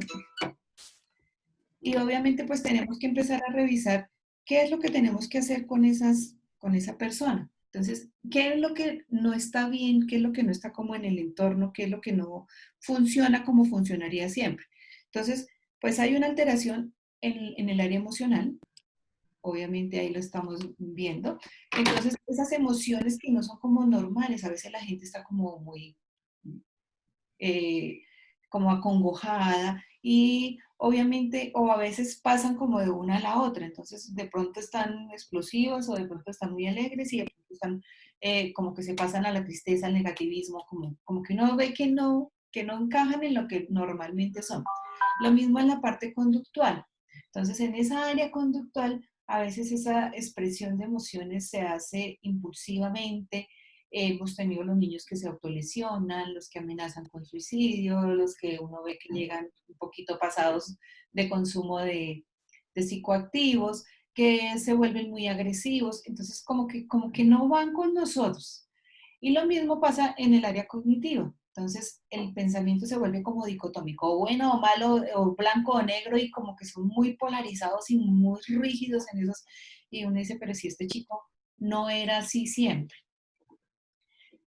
y obviamente pues tenemos que empezar a revisar qué es lo que tenemos que hacer con esa persona. Entonces, ¿qué es lo que no está bien? ¿Qué es lo que no está como en el entorno? ¿Qué es lo que no funciona como funcionaría siempre? Entonces, pues hay una alteración en el área emocional, obviamente ahí lo estamos viendo. Entonces, esas emociones que no son como normales, a veces la gente está como muy, eh, como acongojada y obviamente, o a veces pasan como de una a la otra, entonces de pronto están explosivos o de pronto están muy alegres y de pronto están como que se pasan a la tristeza, al negativismo, como que uno ve que no encajan en lo que normalmente son. Lo mismo en la parte conductual. Entonces, en esa área conductual, a veces esa expresión de emociones se hace impulsivamente. Hemos tenido los niños que se autolesionan, los que amenazan con suicidio, los que uno ve que llegan un poquito pasados de consumo de psicoactivos, que se vuelven muy agresivos. Entonces, como que no van con nosotros. Y lo mismo pasa en el área cognitiva. Entonces, el pensamiento se vuelve como dicotómico, o bueno o malo, o blanco o negro, y como que son muy polarizados y muy rígidos en esos. Y uno dice, pero si este chico no era así siempre.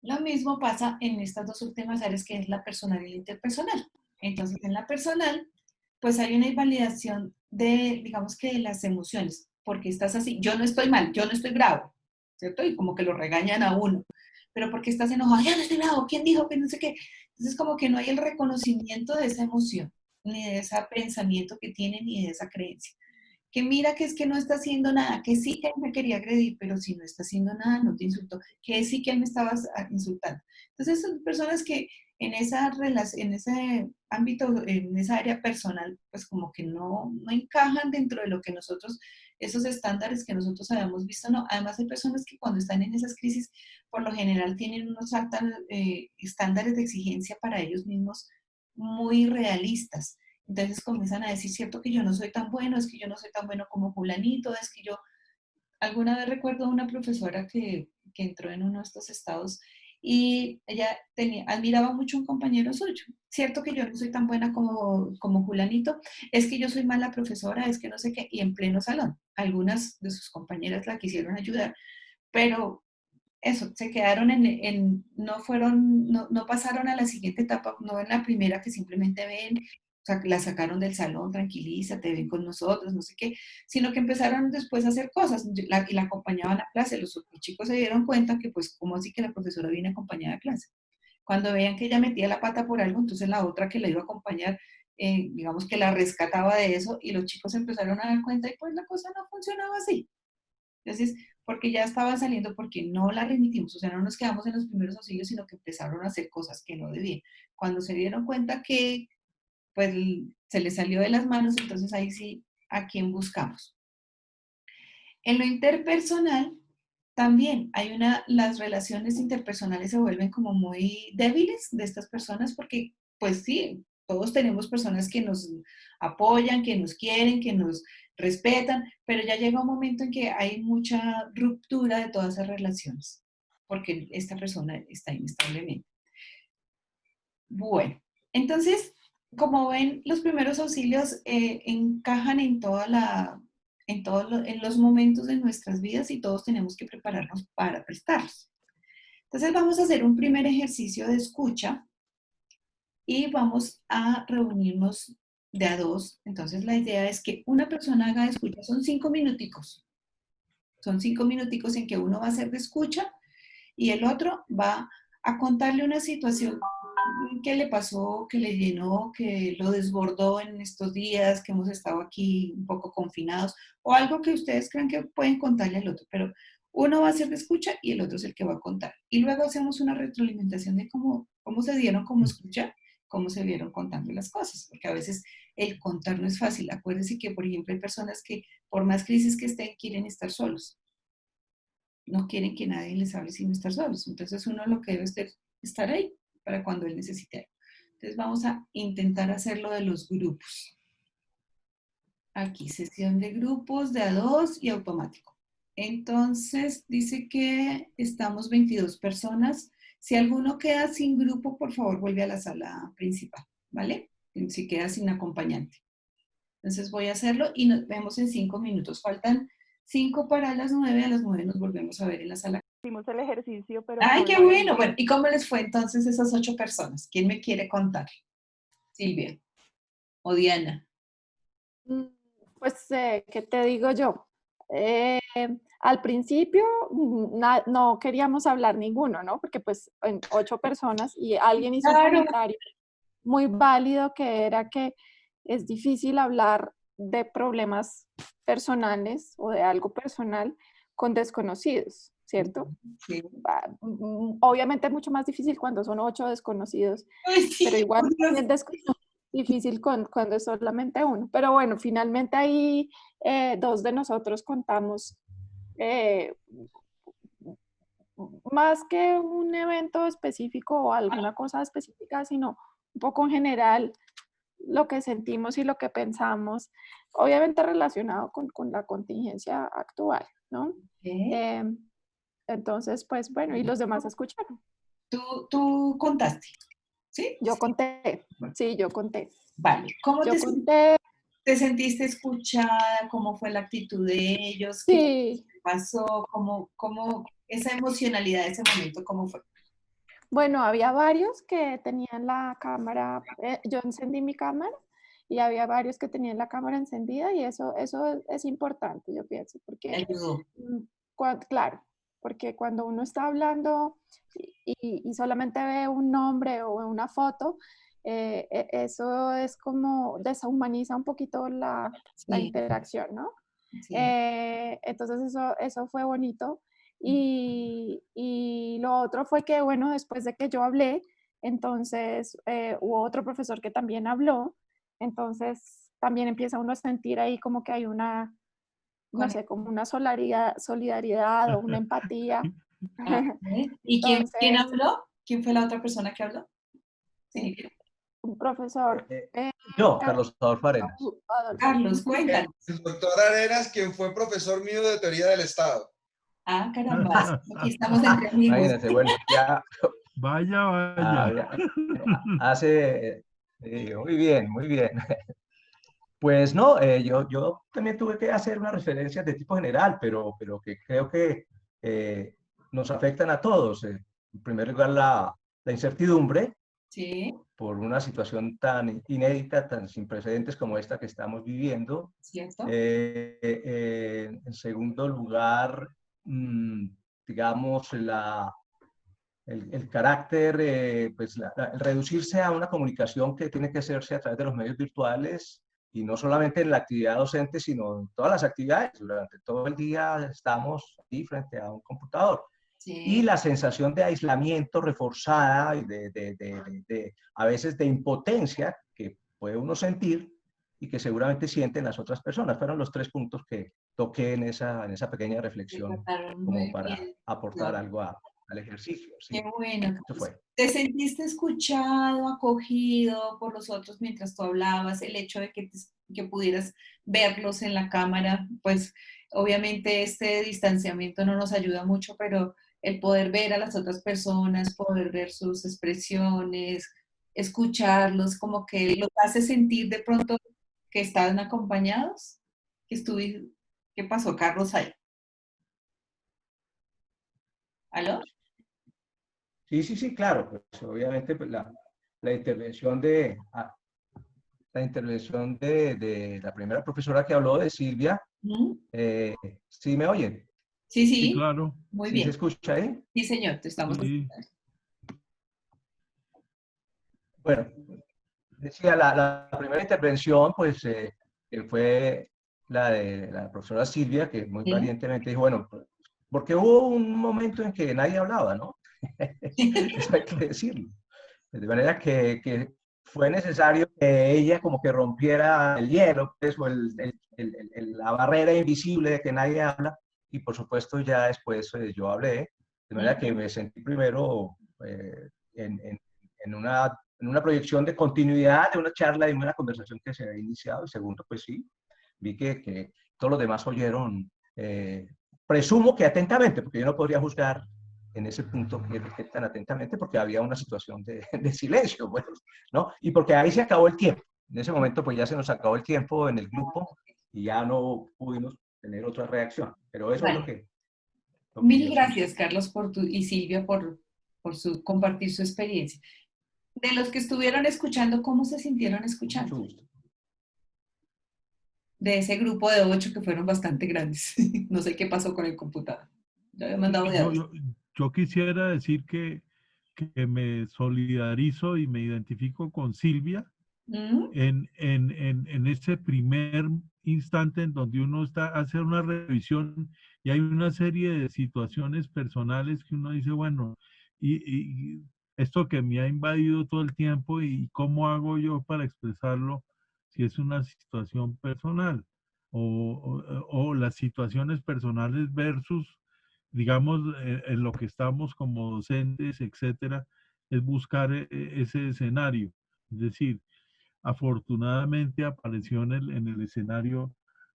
Lo mismo pasa en estas dos últimas áreas, que es la personal y la interpersonal. Entonces, en la personal, pues hay una invalidación de, digamos que de las emociones, porque estás así, yo no estoy mal, yo no estoy bravo, ¿cierto? Y como que lo regañan a uno, pero porque estás enojado, yo no estoy bravo, ¿quién dijo que no sé qué? Entonces, como que no hay el reconocimiento de esa emoción, ni de ese pensamiento que tiene, ni de esa creencia. Que mira que es que no está haciendo nada, que sí que él me quería agredir, pero si no está haciendo nada, no te insultó, que sí que él me estaba insultando. Entonces son personas que en esa relación, en ese ámbito, en esa área personal, pues como que no encajan dentro de lo que nosotros, esos estándares que nosotros habíamos visto, no. Además hay personas que cuando están en esas crisis, por lo general tienen unos altos estándares de exigencia para ellos mismos muy realistas. Entonces comienzan a decir, cierto que yo no soy tan bueno, es que yo no soy tan bueno como fulanito, es que yo... Alguna vez recuerdo a una profesora que entró en uno de estos estados y ella admiraba mucho a un compañero suyo. Cierto que yo no soy tan buena como fulanito, es que yo soy mala profesora, es que no sé qué, y en pleno salón. Algunas de sus compañeras la quisieron ayudar, pero eso, se quedaron no pasaron a la siguiente etapa, no en la primera que simplemente ven, o sea, que la sacaron del salón, tranquilízate, ven con nosotros, no sé qué, sino que empezaron después a hacer cosas y la acompañaban a clase. Los chicos se dieron cuenta que, pues, ¿cómo así que la profesora viene acompañada a clase? Cuando veían que ella metía la pata por algo, entonces la otra que la iba a acompañar, digamos que la rescataba de eso, y los chicos empezaron a dar cuenta y pues la cosa no funcionaba así. Entonces, porque ya estaban saliendo, porque no la remitimos, o sea, no nos quedamos en los primeros auxilios, sino que empezaron a hacer cosas que no debían. Cuando se dieron cuenta que, pues, se les salió de las manos, entonces ahí sí, ¿a quién buscamos? En lo interpersonal, también las relaciones interpersonales se vuelven como muy débiles de estas personas, porque, pues sí, todos tenemos personas que nos apoyan, que nos quieren, que nos respetan, pero ya llega un momento en que hay mucha ruptura de todas esas relaciones, porque esta persona está inestablemente. Bueno, entonces, como ven, los primeros auxilios encajan en en los momentos de nuestras vidas y todos tenemos que prepararnos para prestarlos. Entonces vamos a hacer un primer ejercicio de escucha y vamos a reunirnos de a dos. Entonces la idea es que una persona haga de escucha, son 5 minuticos. Son 5 minuticos en que uno va a hacer de escucha y el otro va a contarle una situación que le pasó, que le llenó, que lo desbordó en estos días, que hemos estado aquí un poco confinados, o algo que ustedes crean que pueden contarle al otro, pero uno va a hacer de escucha y el otro es el que va a contar. Y luego hacemos una retroalimentación de cómo se dieron como escucha, cómo se vieron contando las cosas, porque a veces el contar no es fácil. Acuérdense que, por ejemplo, hay personas que por más crisis que estén, quieren estar solos. No quieren que nadie les hable sin estar solos. Entonces uno lo que debe es estar ahí para cuando él necesite algo. Entonces vamos a intentar hacerlo de los grupos. Aquí, sesión de grupos de a 2 y automático. Entonces dice que estamos 22 personas. Si alguno queda sin grupo, por favor vuelve a la sala principal, ¿vale? Si queda sin acompañante. Entonces voy a hacerlo y nos vemos en 5 minutos. Faltan 5 para las 9. A las 9 nos volvemos a ver en la sala. Hicimos el ejercicio, pero... ¡Ay, qué bueno! Bueno, ¿y cómo les fue entonces esas 8 personas? ¿Quién me quiere contar? Silvia o Diana. Pues, ¿qué te digo yo? Al principio no queríamos hablar ninguno, ¿no? Porque pues 8 personas y alguien hizo un comentario muy válido que era que es difícil hablar de problemas personales o de algo personal con desconocidos, ¿cierto? Sí. Obviamente es mucho más difícil cuando son 8 desconocidos, sí, pero igual es difícil cuando es solamente uno. Pero bueno, finalmente ahí 2 de nosotros contamos más que un evento específico o alguna cosa específica, sino un poco en general lo que sentimos y lo que pensamos, obviamente relacionado con la contingencia actual, ¿no? Entonces, pues bueno, y los demás escucharon. ¿Tú contaste? ¿Sí? Yo conté, sí, yo conté. Vale, ¿cómo te sentiste escuchada? ¿Cómo fue la actitud de ellos? Sí. ¿Qué pasó? ¿Cómo esa emocionalidad de ese momento, cómo fue? Bueno, había varios que tenían la cámara, yo encendí mi cámara y había varios que tenían la cámara encendida y eso es importante, yo pienso, porque ayudó. Claro, porque cuando uno está hablando y solamente ve un nombre o una foto, eso es como deshumaniza un poquito la interacción, ¿no? Sí. Entonces eso fue bonito. Y lo otro fue que, bueno, después de que yo hablé, entonces hubo otro profesor que también habló, entonces también empieza uno a sentir ahí como que hay una, no sé, como una solidaridad o una empatía. ¿Y quién habló? ¿Quién fue la otra persona que habló? Sí. Un profesor. Yo, Carlos Adolfo Arenas. Carlos, cuéntanos. El doctor Arenas, quien fue profesor mío de teoría del Estado. Ah, caramba, aquí estamos entre amigos. Imagínense, bueno, ya. Vaya. Hace, muy bien, muy bien. Pues no, yo también tuve que hacer una referencia de tipo general, pero que creo que nos afectan a todos. En primer lugar, la incertidumbre. Sí. Por una situación tan inédita, tan sin precedentes como esta que estamos viviendo. ¿Cierto? En segundo lugar, digamos, el carácter, pues el reducirse a una comunicación que tiene que hacerse a través de los medios virtuales y no solamente en la actividad docente, sino en todas las actividades. Durante todo el día estamos ahí frente a un computador. Sí. Y la sensación de aislamiento reforzada y a veces de impotencia que puede uno sentir y que seguramente sienten las otras personas. Fueron los 3 puntos que toqué en esa pequeña reflexión como para aportar algo al ejercicio. ¿Sí? Qué bueno. Eso fue. ¿Te sentiste escuchado, acogido por los otros mientras tú hablabas? El hecho de que pudieras verlos en la cámara, pues obviamente este distanciamiento no nos ayuda mucho, pero el poder ver a las otras personas, poder ver sus expresiones, escucharlos, como que los hace sentir de pronto que están acompañados? ¿Qué pasó, Carlos, ahí? ¿Aló? Sí, claro, pues obviamente pues, la intervención de la primera profesora que habló, de Silvia, ¿sí me oyen? Sí, Sí, claro. muy ¿Sí bien. se escucha ahí? Sí, señor, te estamos escuchando. Bueno, decía, la primera intervención, pues, fue la de la profesora Silvia, que muy valientemente dijo, bueno, porque hubo un momento en que nadie hablaba, ¿no? Eso hay que decirlo. De manera que fue necesario que ella como que rompiera el hielo, pues, o la barrera invisible de que nadie habla, y por supuesto ya después yo hablé, de manera que me sentí primero en una proyección de continuidad de una charla y una conversación que se había iniciado, y segundo, pues sí, vi que todos los demás oyeron, presumo que atentamente, porque yo no podría juzgar en ese punto que tan atentamente, porque había una situación de silencio, bueno, ¿no? Y porque ahí se acabó el tiempo. En ese momento, pues ya se nos acabó el tiempo en el grupo y ya no pudimos tener otra reacción. Pero eso es lo que Mil gracias, Carlos, y Silvia por compartir su experiencia. De los que estuvieron escuchando, ¿cómo se sintieron escuchando? Mucho gusto. De ese grupo de 8 que fueron bastante grandes. No sé qué pasó con el computador. Yo había mandado de audio. Yo quisiera decir que me solidarizo y me identifico con Silvia en ese primer instante en donde uno hace una revisión y hay una serie de situaciones personales que uno dice, bueno, y esto que me ha invadido todo el tiempo, y cómo hago yo para expresarlo si es una situación personal, o las situaciones personales versus, digamos, en lo que estamos como docentes, etcétera, es buscar ese escenario. Es decir, afortunadamente apareció en el escenario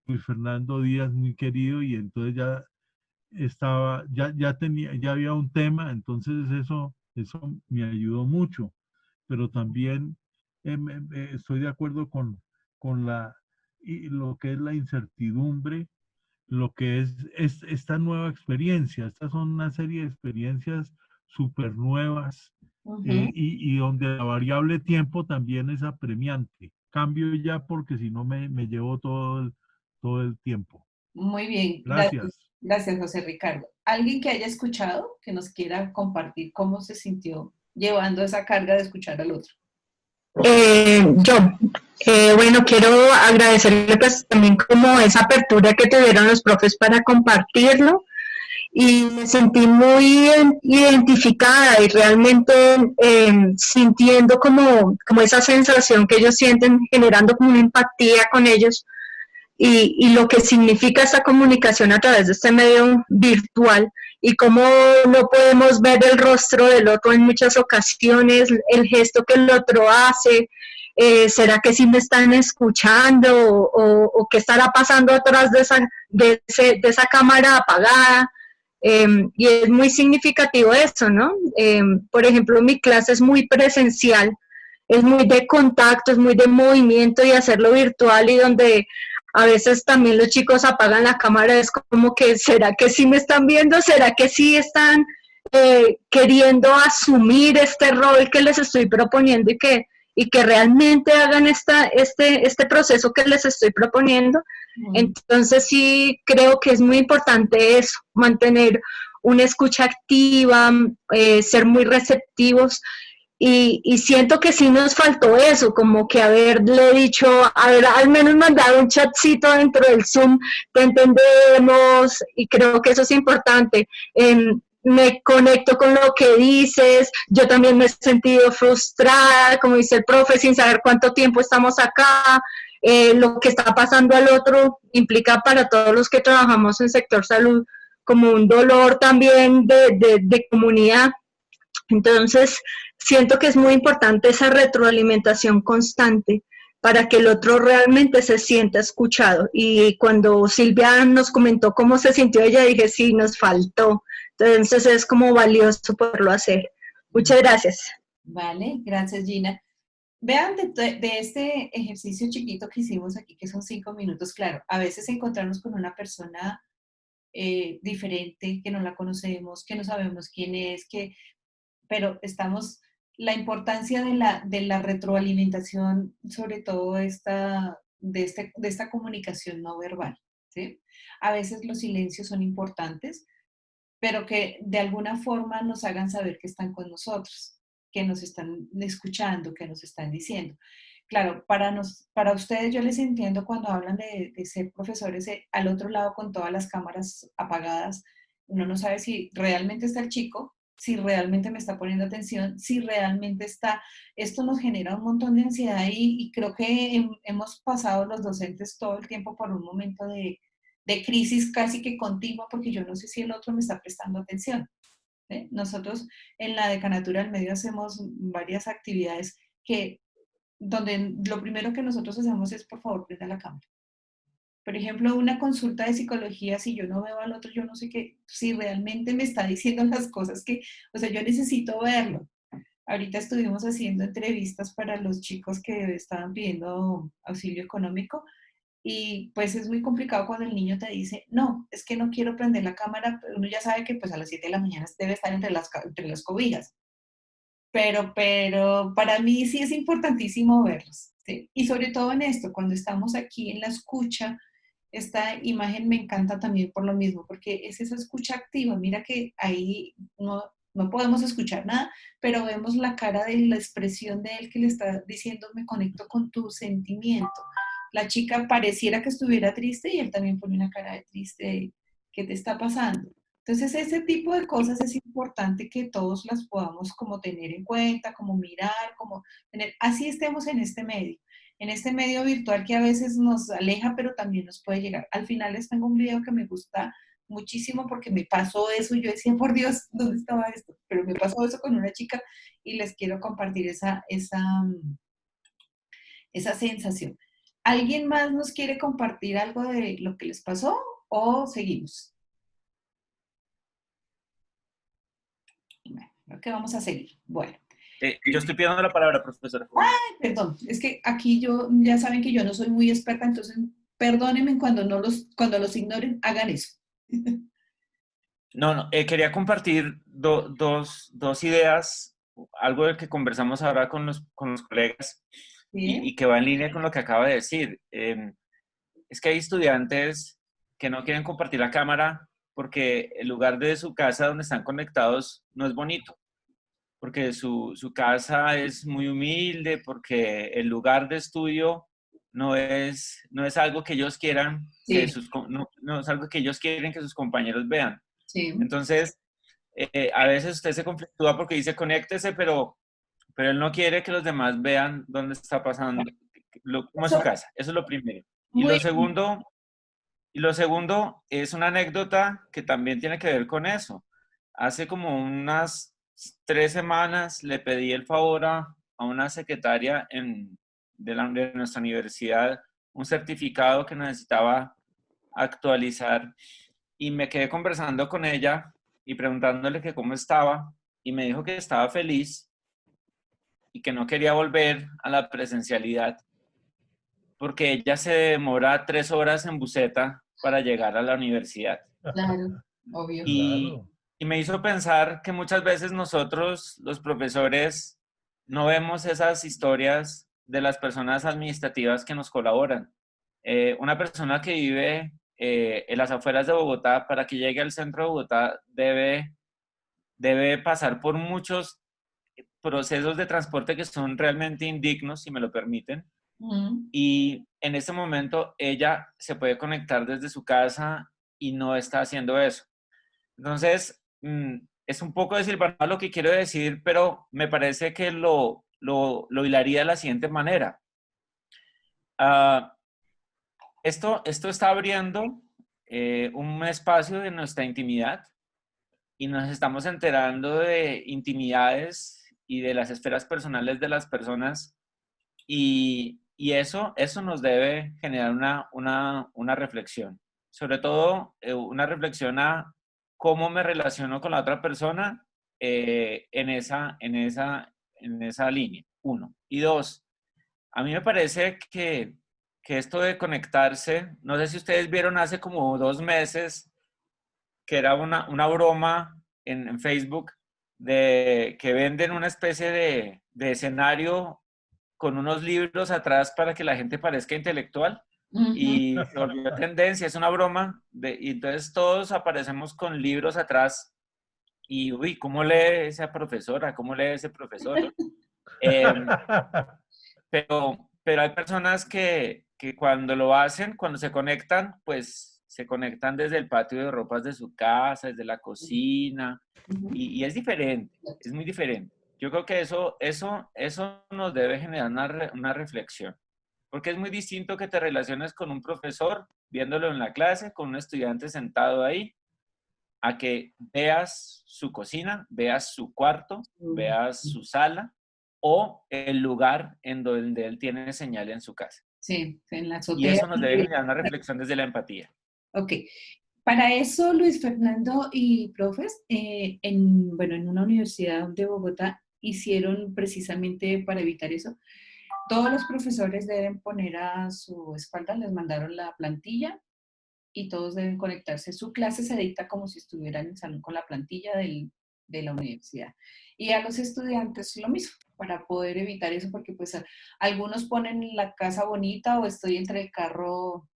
Luis Fernando Díaz, muy querido, y entonces ya estaba, ya había un tema, entonces eso me ayudó mucho. Pero también estoy de acuerdo con lo que es la incertidumbre, lo que es esta nueva experiencia. Estas son una serie de experiencias súper nuevas, y donde la variable tiempo también es apremiante. Cambio ya porque si no me llevo todo el tiempo. Muy bien, gracias, José Ricardo. ¿Alguien que haya escuchado, que nos quiera compartir cómo se sintió llevando esa carga de escuchar al otro? Bueno, quiero agradecerle pues también como esa apertura que tuvieron los profes para compartirlo, y me sentí muy identificada y realmente sintiendo como esa sensación que ellos sienten, generando como una empatía con ellos, y lo que significa esta comunicación a través de este medio virtual, y cómo no podemos ver el rostro del otro en muchas ocasiones, el gesto que el otro hace. ¿Será que sí me están escuchando o qué estará pasando atrás de esa cámara apagada? Y es muy significativo eso, ¿no? Por ejemplo, mi clase es muy presencial, es muy de contacto, es muy de movimiento, y hacerlo virtual, y donde a veces también los chicos apagan la cámara, es como que, ¿será que sí me están viendo? ¿Será que sí están queriendo asumir este rol que les estoy proponiendo y que realmente hagan este proceso que les estoy proponiendo? Entonces sí creo que es muy importante eso, mantener una escucha activa, ser muy receptivos. Y siento que sí nos faltó eso, como que haberle dicho, al menos mandar un chatcito dentro del Zoom, te entendemos, y creo que eso es importante. Me conecto con lo que dices, yo también me he sentido frustrada, como dice el profe, sin saber cuánto tiempo estamos acá. Lo que está pasando al otro implica para todos los que trabajamos en sector salud como un dolor también de comunidad. Entonces, siento que es muy importante esa retroalimentación constante para que el otro realmente se sienta escuchado. Y cuando Silvia nos comentó cómo se sintió ella, dije, sí, nos faltó. Entonces es como valioso poderlo hacer. Muchas gracias. Vale, gracias Gina. Vean de este ejercicio chiquito que hicimos aquí, que son 5 minutos, claro, a veces encontrarnos con una persona diferente, que no la conocemos, que no sabemos quién es, pero la importancia de la retroalimentación, sobre todo de esta comunicación no verbal, ¿sí? A veces los silencios son importantes, pero que de alguna forma nos hagan saber que están con nosotros, que nos están escuchando, que nos están diciendo. Claro, para ustedes yo les entiendo cuando hablan de ser profesores al otro lado con todas las cámaras apagadas. Uno no sabe si realmente está el chico, si realmente me está poniendo atención, si realmente está. Esto nos genera un montón de ansiedad y creo que hemos pasado los docentes todo el tiempo por un momento de crisis casi que continua porque yo no sé si el otro me está prestando atención. ¿Sí? Nosotros en la Decanatura del Medio hacemos varias actividades donde lo primero que nosotros hacemos es, por favor, prenda la cámara. Por ejemplo, una consulta de psicología, si yo no veo al otro, yo no sé si realmente me está diciendo las cosas o sea, yo necesito verlo. Ahorita estuvimos haciendo entrevistas para los chicos que estaban pidiendo auxilio económico y pues es muy complicado cuando el niño te dice, no, es que no quiero prender la cámara, pero uno ya sabe que pues a las 7 de la mañana debe estar entre las cobijas. Pero para mí sí es importantísimo verlos, ¿sí? Y sobre todo en esto, cuando estamos aquí en la escucha, esta imagen me encanta también por lo mismo, porque es esa escucha activa. Mira que ahí no podemos escuchar nada, pero vemos la cara de la expresión de él que le está diciendo, me conecto con tu sentimiento. La chica pareciera que estuviera triste y él también pone una cara de triste. ¿Qué te está pasando? Entonces, ese tipo de cosas es importante que todos las podamos como tener en cuenta, como mirar, como tener, así estemos en este medio virtual que a veces nos aleja, pero también nos puede llegar. Al final les tengo un video que me gusta muchísimo porque me pasó eso y yo decía, por Dios, ¿dónde estaba esto? Pero me pasó eso con una chica y les quiero compartir esa sensación. ¿Alguien más nos quiere compartir algo de lo que les pasó o seguimos? Creo que vamos a seguir. Bueno. Yo estoy pidiendo la palabra, profesora. Ay, perdón, es que aquí ya saben que yo no soy muy experta, entonces perdónenme cuando los ignoren, hagan eso. No, quería compartir dos ideas, algo del que conversamos ahora con los colegas y que va en línea con lo que acaba de decir. Es que hay estudiantes que no quieren compartir la cámara porque el lugar de su casa donde están conectados no es bonito, porque su casa es muy humilde, porque el lugar de estudio no es algo que ellos quieran, sí. No es algo que ellos quieren que sus compañeros vean. Sí. Entonces, a veces usted se conflictúa porque dice conéctese, pero él no quiere que los demás vean dónde está pasando, cómo es su casa. Eso es lo primero. Y lo segundo es una anécdota que también tiene que ver con eso. Hace como unas 3 semanas le pedí el favor a una secretaria de nuestra universidad un certificado que necesitaba actualizar y me quedé conversando con ella y preguntándole que cómo estaba y me dijo que estaba feliz y que no quería volver a la presencialidad porque ella se demora 3 horas en buseta para llegar a la universidad. Claro, obvio. Y me hizo pensar que muchas veces nosotros, los profesores, no vemos esas historias de las personas administrativas que nos colaboran. Una persona que vive en las afueras de Bogotá, para que llegue al centro de Bogotá, debe pasar por muchos procesos de transporte que son realmente indignos, si me lo permiten. Y en este momento ella se puede conectar desde su casa y no está haciendo eso. Entonces, es un poco desilvanado lo que quiero decir, pero me parece que lo hilaría de la siguiente manera. Esto está abriendo un espacio de nuestra intimidad y nos estamos enterando de intimidades y de las esferas personales de las personas y eso nos debe generar una reflexión. Sobre todo, una reflexión a cómo me relaciono con la otra persona en en esa línea, uno. Y dos, a mí me parece que esto de conectarse, no sé si ustedes vieron hace como 2 meses, que era una broma en Facebook, de que venden una especie de escenario con unos libros atrás para que la gente parezca intelectual. Y se volvió tendencia, es una broma, y entonces todos aparecemos con libros atrás y, uy, ¿cómo lee esa profesora? ¿Cómo lee ese profesor? Pero hay personas que cuando lo hacen, cuando se conectan, pues se conectan desde el patio de ropas de su casa, desde la cocina, y es diferente, es muy diferente. Yo creo que eso nos debe generar una reflexión, porque es muy distinto que te relaciones con un profesor, viéndolo en la clase, con un estudiante sentado ahí, a que veas su cocina, veas su cuarto, veas su sala, o el lugar en donde él tiene señal en su casa. Sí, en la Y azotea. eso nos debe generar una reflexión desde la empatía. Ok. Para eso, Luis Fernando y profes, bueno, en una universidad de Bogotá hicieron precisamente para evitar eso. Todos los profesores deben poner a su espalda, les mandaron la plantilla y todos deben conectarse. Su clase se dicta como si estuvieran en el salón con la plantilla de la universidad. Y a los estudiantes lo mismo, para poder evitar eso, porque pues algunos ponen la casa bonita o estoy entre el carro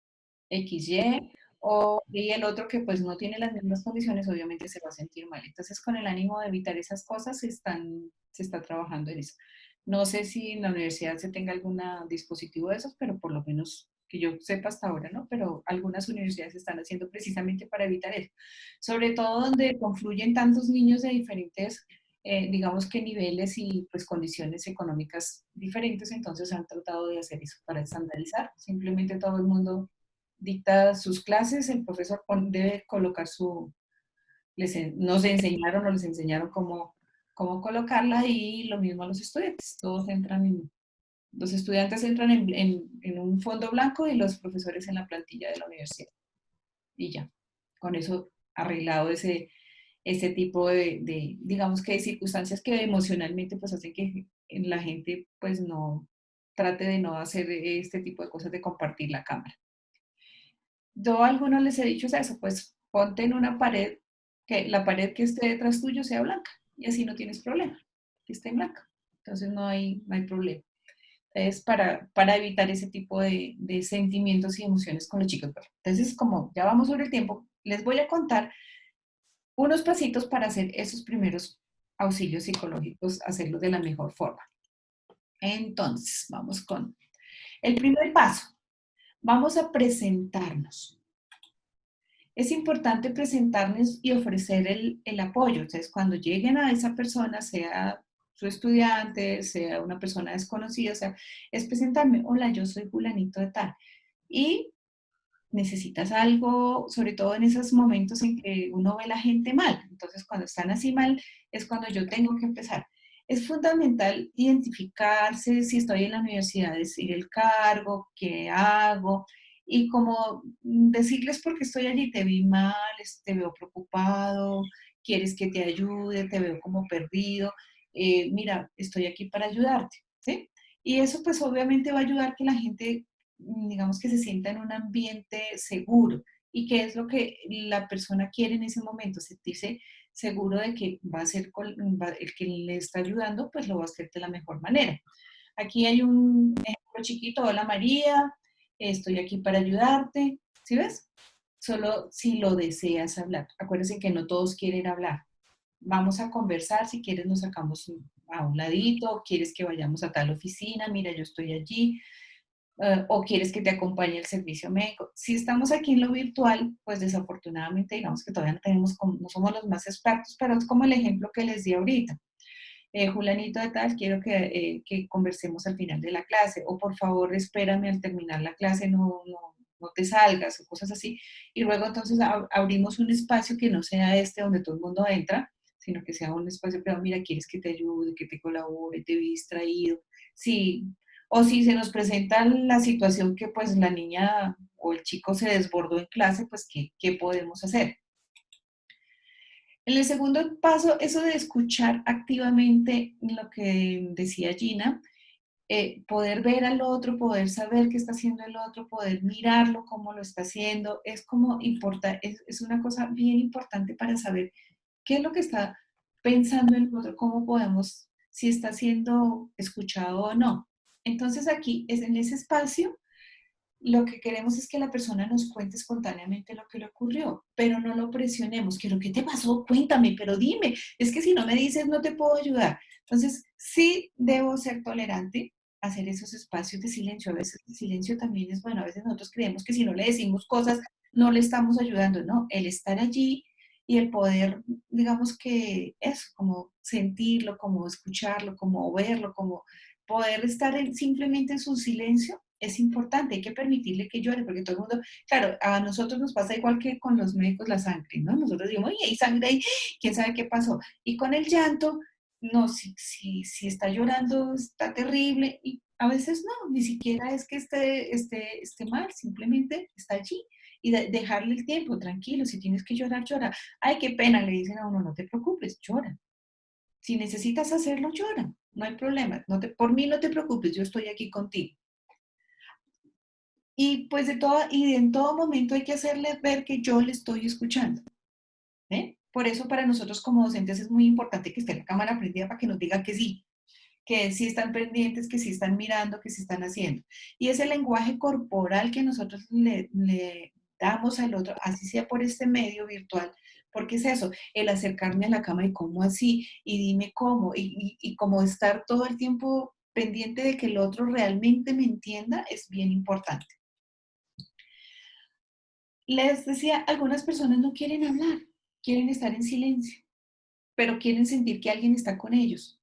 XY, y el otro que pues no tiene las mismas condiciones, obviamente se va a sentir mal. Entonces, con el ánimo de evitar esas cosas, se está trabajando en eso. No sé si en la universidad se tenga algún dispositivo de esos, pero por lo menos que yo sepa hasta ahora, ¿no? Pero algunas universidades están haciendo precisamente para evitar eso. Sobre todo donde confluyen tantos niños de diferentes, digamos que niveles y pues condiciones económicas diferentes, entonces han tratado de hacer eso para estandarizar. Simplemente todo el mundo dicta sus clases, el profesor debe colocar nos enseñaron o les enseñaron cómo colocarla, y lo mismo a los estudiantes. Los estudiantes entran en un fondo blanco y los profesores en la plantilla de la universidad. Y ya, con eso arreglado ese tipo de, digamos que de circunstancias que emocionalmente pues hacen que la gente pues no trate de no hacer este tipo de cosas de compartir la cámara. Yo a algunos les he dicho eso, pues ponte en una pared, que la pared que esté detrás tuyo sea blanca, y así no tienes problema, que esté blanca. Entonces no hay problema. Es para evitar ese tipo de sentimientos y emociones con los chicos. Entonces, como ya vamos sobre el tiempo, les voy a contar unos pasitos para hacer esos primeros auxilios psicológicos, hacerlo de la mejor forma. Entonces, vamos con el primer paso. Vamos a presentarnos. Es importante presentarnos y ofrecer el apoyo. Entonces, cuando lleguen a esa persona, sea su estudiante, sea una persona desconocida, o sea, es presentarme: hola, yo soy fulanito de tal. Y necesitas algo, sobre todo en esos momentos en que uno ve a la gente mal. Entonces, cuando están así mal, es cuando yo tengo que empezar. Es fundamental identificarse, si estoy en la universidad, decir el cargo, qué hago, y como decirles por qué estoy allí: te vi mal, te veo preocupado, quieres que te ayude, te veo como perdido, mira, estoy aquí para ayudarte, ¿sí? Y eso pues obviamente va a ayudar que la gente, digamos, que se sienta en un ambiente seguro. ¿Y qué es lo que la persona quiere en ese momento? Sentirse seguro de que va a ser el que le está ayudando, pues lo va a hacer de la mejor manera. Aquí hay un ejemplo chiquito: hola María, estoy aquí para ayudarte. ¿Sí ves? Solo si lo deseas hablar. Acuérdense que no todos quieren hablar. Vamos a conversar, si quieres nos sacamos a un ladito, quieres que vayamos a tal oficina, mira, yo estoy allí, o quieres que te acompañe el servicio médico. Si estamos aquí en lo virtual, pues desafortunadamente digamos que todavía no somos los más expertos, pero es como el ejemplo que les di ahorita. Julanito de tal, quiero que conversemos al final de la clase, o por favor espérame al terminar la clase, no te salgas, o cosas así. Y luego entonces abrimos un espacio que no sea donde todo el mundo entra, sino que sea un espacio que, mira, quieres que te ayude, que te colabore, te vi distraído. Sí. O si se nos presenta la situación que pues la niña o el chico se desbordó en clase, pues ¿qué podemos hacer? En el segundo paso, eso de escuchar activamente lo que decía Gina, poder ver al otro, poder saber qué está haciendo el otro, poder mirarlo, cómo lo está haciendo, es como es una cosa bien importante para saber qué es lo que está pensando el otro, cómo podemos, si está siendo escuchado o no. Entonces aquí, es en ese espacio, lo que queremos es que la persona nos cuente espontáneamente lo que le ocurrió, pero no lo presionemos. ¿Qué te pasó? Cuéntame, pero dime. Es que si no me dices, no te puedo ayudar. Entonces, sí debo ser tolerante, hacer esos espacios de silencio. A veces el silencio también es bueno. A veces nosotros creemos que si no le decimos cosas, no le estamos ayudando. No, el estar allí y el poder, digamos que eso, como sentirlo, como escucharlo, como verlo, como poder estar simplemente en su silencio es importante, hay que permitirle que llore, porque todo el mundo, claro, a nosotros nos pasa igual que con los médicos la sangre, ¿no? Nosotros decimos, oye, hay sangre ahí, quién sabe qué pasó. Y con el llanto, no, si está llorando, está terrible, y a veces no, ni siquiera es que esté mal, simplemente está allí. Y dejarle el tiempo, tranquilo, si tienes que llorar, llora. Ay, qué pena, le dicen a uno, no te preocupes, llora. Si necesitas hacerlo, llora, no hay problema. Por mí no te preocupes, yo estoy aquí contigo. Y pues en todo momento hay que hacerle ver que yo le estoy escuchando. Por eso para nosotros como docentes es muy importante que esté la cámara prendida para que nos diga que sí están pendientes, que sí están mirando, que sí están haciendo. Y ese lenguaje corporal que nosotros le damos al otro, así sea por este medio virtual, porque es eso, el acercarme a la cama y cómo así, y dime cómo, y como estar todo el tiempo pendiente de que el otro realmente me entienda es bien importante. Les decía, algunas personas no quieren hablar, quieren estar en silencio, pero quieren sentir que alguien está con ellos.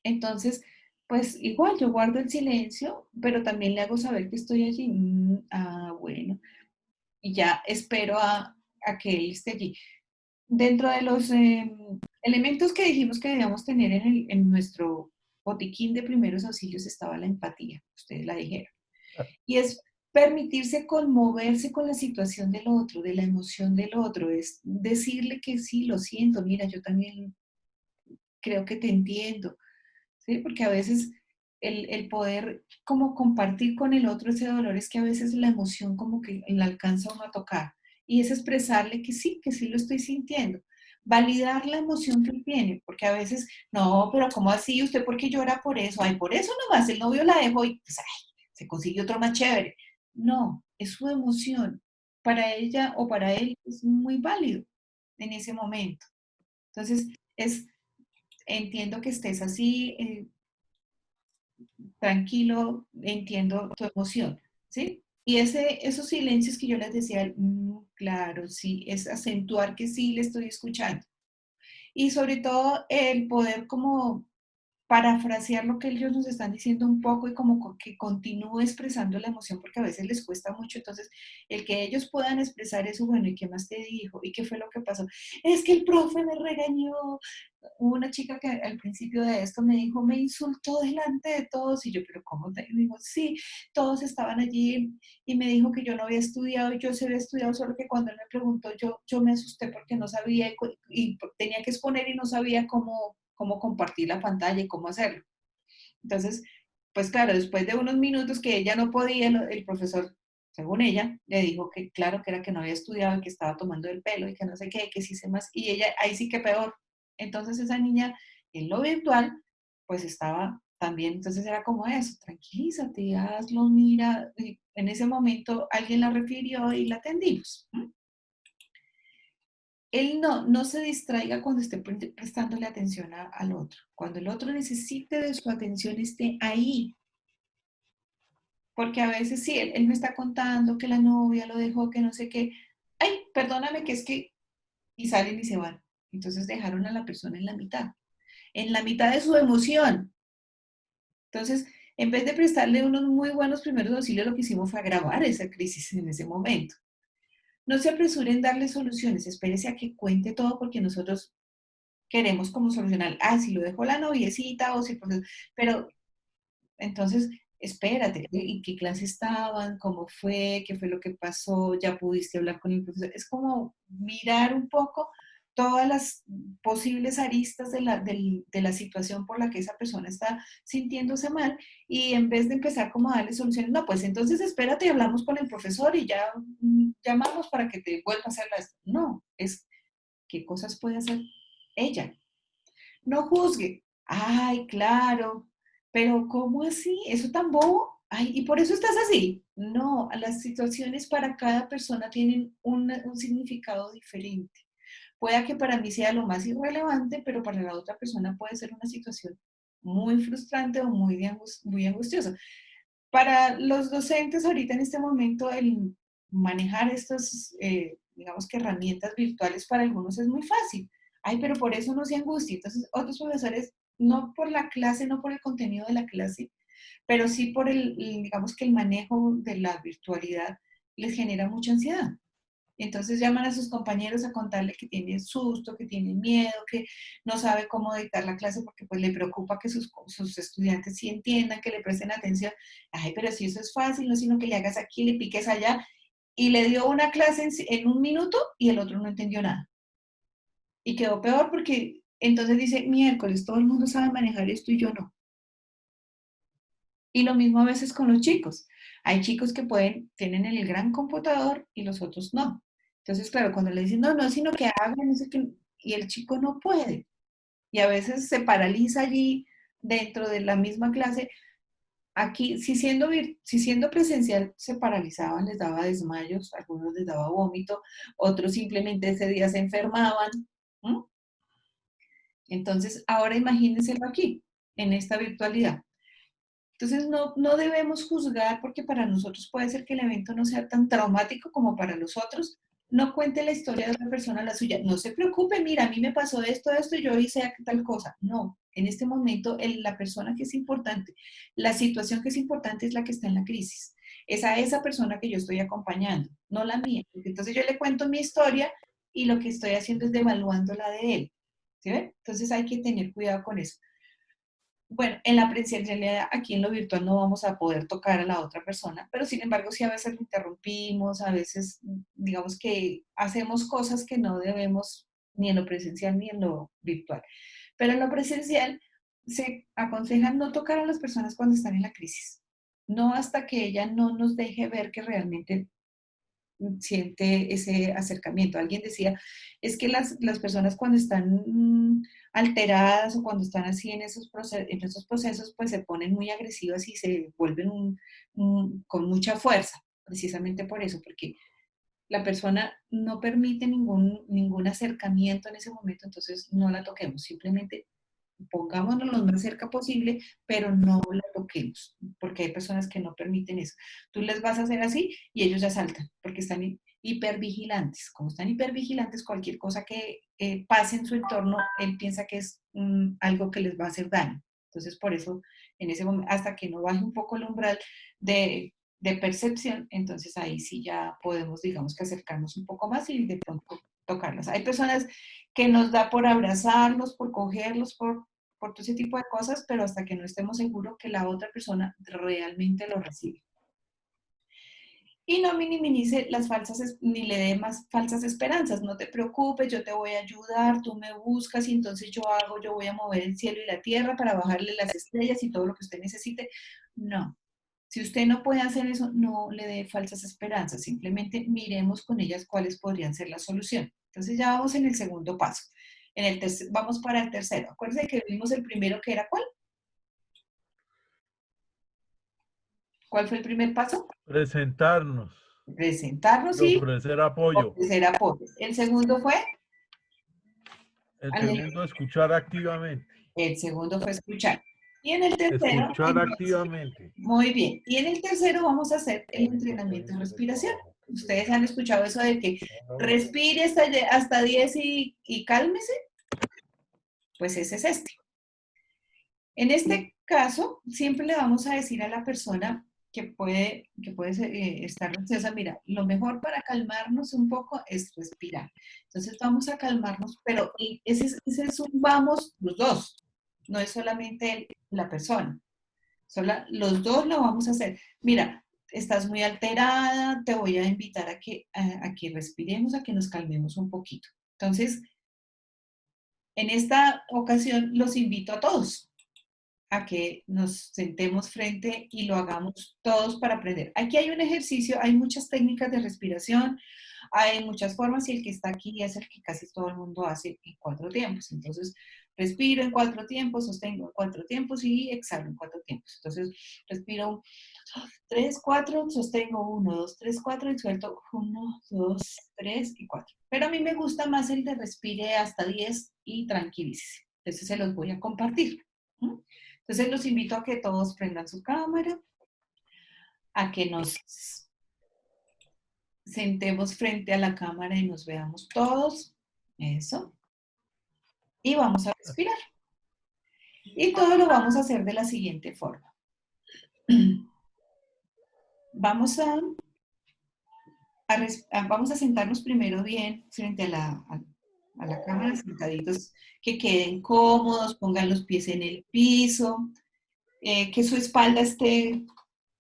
Entonces, pues igual yo guardo el silencio, pero también le hago saber que estoy allí. Bueno, y ya espero a que él esté allí. Dentro de los elementos que dijimos que debíamos tener en nuestro botiquín de primeros auxilios estaba la empatía, ustedes la dijeron. Y es permitirse conmoverse con la situación del otro, de la emoción del otro, es decirle que sí, lo siento, mira, yo también creo que te entiendo, ¿sí? Porque a veces el poder como compartir con el otro ese dolor es que a veces la emoción como que la alcanza uno a tocar y es expresarle que sí lo estoy sintiendo. Validar la emoción que él tiene, porque a veces, no, pero ¿cómo así? ¿Usted por qué llora por eso? Ay, por eso nomás, el novio la dejó y pues, ay, se consiguió otro más chévere. No, es su emoción. Para ella o para él es muy válido en ese momento. Entonces, entiendo que estés así, tranquilo, entiendo tu emoción, ¿sí? Y esos silencios que yo les decía, claro, sí, es acentuar que sí le estoy escuchando. Y sobre todo el poder como parafrasear lo que ellos nos están diciendo un poco y como que continúe expresando la emoción porque a veces les cuesta mucho. Entonces, el que ellos puedan expresar eso, bueno, ¿y qué más te dijo? ¿Y qué fue lo que pasó? Es que el profe me regañó. Hubo una chica que al principio de esto me dijo, me insultó delante de todos. Y yo, ¿pero cómo te digo? Sí, todos estaban allí y me dijo que yo no había estudiado y yo sí había estudiado, solo que cuando él me preguntó, yo me asusté porque no sabía y tenía que exponer y no sabía cómo compartir la pantalla y cómo hacerlo. Entonces, pues claro, después de unos minutos que ella no podía, el profesor, según ella, le dijo que claro, que era que no había estudiado y que estaba tomando el pelo y que no sé qué, que sí se más, y ella ahí sí que peor. Entonces esa niña en lo virtual, pues estaba también, entonces era como eso, tranquilízate, hazlo, mira, y en ese momento alguien la refirió y la atendimos. Él no se distraiga cuando esté prestándole atención al otro. Cuando el otro necesite de su atención, esté ahí. Porque a veces sí, él me está contando que la novia lo dejó, que no sé qué. Ay, perdóname que es que... Y salen y se van. Entonces dejaron a la persona en la mitad de su emoción. Entonces, en vez de prestarle unos muy buenos primeros auxilios, lo que hicimos fue agravar esa crisis en ese momento. No se apresuren en darle soluciones, espérese a que cuente todo porque nosotros queremos como solucionar, si lo dejó la noviecita o si, pero entonces espérate, ¿en qué clase estaban? ¿Cómo fue? ¿Qué fue lo que pasó? ¿Ya pudiste hablar con el profesor? Es como mirar un poco todas las posibles aristas de la situación por la que esa persona está sintiéndose mal, y en vez de empezar como a darle soluciones, no, pues entonces espérate y hablamos con el profesor y ya llamamos para que te vuelva a hacer las... No, es qué cosas puede hacer ella. No juzgue. Ay, claro, pero ¿cómo así? ¿Eso tan bobo? Ay, ¿y por eso estás así? No, las situaciones para cada persona tienen un significado diferente. Pueda que para mí sea lo más irrelevante, pero para la otra persona puede ser una situación muy frustrante o muy angustiosa. Para los docentes ahorita en este momento, el manejar estas, digamos que herramientas virtuales para algunos es muy fácil. Ay, pero por eso no se angustia. Entonces, otros profesores, no por la clase, no por el contenido de la clase, pero sí por digamos que el manejo de la virtualidad les genera mucha ansiedad. Entonces llaman a sus compañeros a contarle que tiene susto, que tiene miedo, que no sabe cómo dictar la clase porque pues le preocupa que sus estudiantes sí entiendan, que le presten atención. Ay, pero si eso es fácil, no sino que le hagas aquí, le piques allá. Y le dio una clase en un minuto y el otro no entendió nada. Y quedó peor porque entonces dice, miércoles, todo el mundo sabe manejar esto y yo no. Y lo mismo a veces con los chicos. Hay chicos que tienen el gran computador y los otros no. Entonces, claro, cuando le dicen, no, no, sino que hagan, no sé qué, y el chico no puede. Y a veces se paraliza allí dentro de la misma clase. Aquí, si siendo presencial, se paralizaban, les daba desmayos, algunos les daba vómito, otros simplemente ese día se enfermaban. ¿Mm? Entonces, ahora imagínenselo aquí, en esta virtualidad. Entonces, no debemos juzgar porque para nosotros puede ser que el evento no sea tan traumático como para los otros. No cuente la historia de otra persona, la suya. No se preocupe, mira, a mí me pasó esto, y yo hice tal cosa. No, en este momento la persona que es importante, la situación que es importante es la que está en la crisis. Es a esa persona que yo estoy acompañando, no la mía. Porque entonces yo le cuento mi historia y lo que estoy haciendo es devaluando la de él. ¿Sí ven? Entonces hay que tener cuidado con eso. Bueno, en la presencialidad, aquí en lo virtual no vamos a poder tocar a la otra persona, pero sin embargo sí a veces lo interrumpimos, a veces digamos que hacemos cosas que no debemos ni en lo presencial ni en lo virtual. Pero en lo presencial se aconseja no tocar a las personas cuando están en la crisis, no hasta que ella no nos deje ver que realmente siente ese acercamiento. Alguien decía, es que las personas cuando están alteradas o cuando están así en esos procesos, pues se ponen muy agresivas y se vuelven con mucha fuerza, precisamente por eso, porque la persona no permite ningún acercamiento en ese momento, entonces no la toquemos, simplemente pongámonos lo más cerca posible, pero no la toquemos, porque hay personas que no permiten eso. Tú les vas a hacer así y ellos ya saltan, porque están hipervigilantes. Como están hipervigilantes, cualquier cosa que pase en su entorno, él piensa que es algo que les va a hacer daño. Entonces, por eso, en ese momento, hasta que no baje un poco el umbral de percepción, entonces ahí sí ya podemos, digamos, que acercarnos un poco más y de pronto tocarlas. Hay personas que nos da por abrazarlos, por cogerlos, por todo ese tipo de cosas, pero hasta que no estemos seguros que la otra persona realmente lo recibe. Y no minimice las ni le dé más falsas esperanzas. No te preocupes, yo te voy a ayudar, tú me buscas y entonces yo voy a mover el cielo y la tierra para bajarle las estrellas y todo lo que usted necesite. No. Si usted no puede hacer eso, no le dé falsas esperanzas. Simplemente miremos con ellas cuáles podrían ser la solución. Entonces ya vamos en el segundo paso. Vamos para el tercero. Acuérdense que vimos el primero, que era ¿cuál? ¿Cuál fue el primer paso? Presentarnos. Presentarnos y ofrecer apoyo. Ofrecer apoyo. El segundo fue. El segundo, escuchar activamente. El segundo fue escuchar. Y en el tercero. Escuchar activamente. Muy bien. Y en el tercero vamos a hacer el entrenamiento de respiración. Ustedes han escuchado eso de que respire hasta 10 y cálmese. Pues ese es este. En este caso, siempre le vamos a decir a la persona que puede estar ansiosa, mira, lo mejor para calmarnos un poco es respirar. Entonces vamos a calmarnos, pero ese es un vamos los dos, no es solamente la persona. Los dos lo vamos a hacer. Mira, estás muy alterada, te voy a invitar a que respiremos, a que nos calmemos un poquito. Entonces, En esta ocasión los invito a todos a que nos sentemos frente y lo hagamos todos para aprender. Aquí hay un ejercicio, hay muchas técnicas de respiración, hay muchas formas y el que está aquí es el que casi todo el mundo hace en 4 tiempos. Entonces, respiro en 4 tiempos, sostengo en 4 tiempos y exhalo en 4 tiempos. Entonces, respiro 3, 4, sostengo 1, 2, 3, 4 y suelto 1, 2, 3 y 4. Pero a mí me gusta más el de respire hasta 10 y tranquilícese. Entonces, se los voy a compartir. Entonces, los invito a que todos prendan su cámara, a que nos sentemos frente a la cámara y nos veamos todos. Eso. Y vamos a respirar. Y todo lo vamos a hacer de la siguiente forma. Vamos a sentarnos primero bien frente a la cámara, sentaditos, que queden cómodos, pongan los pies en el piso, que su espalda esté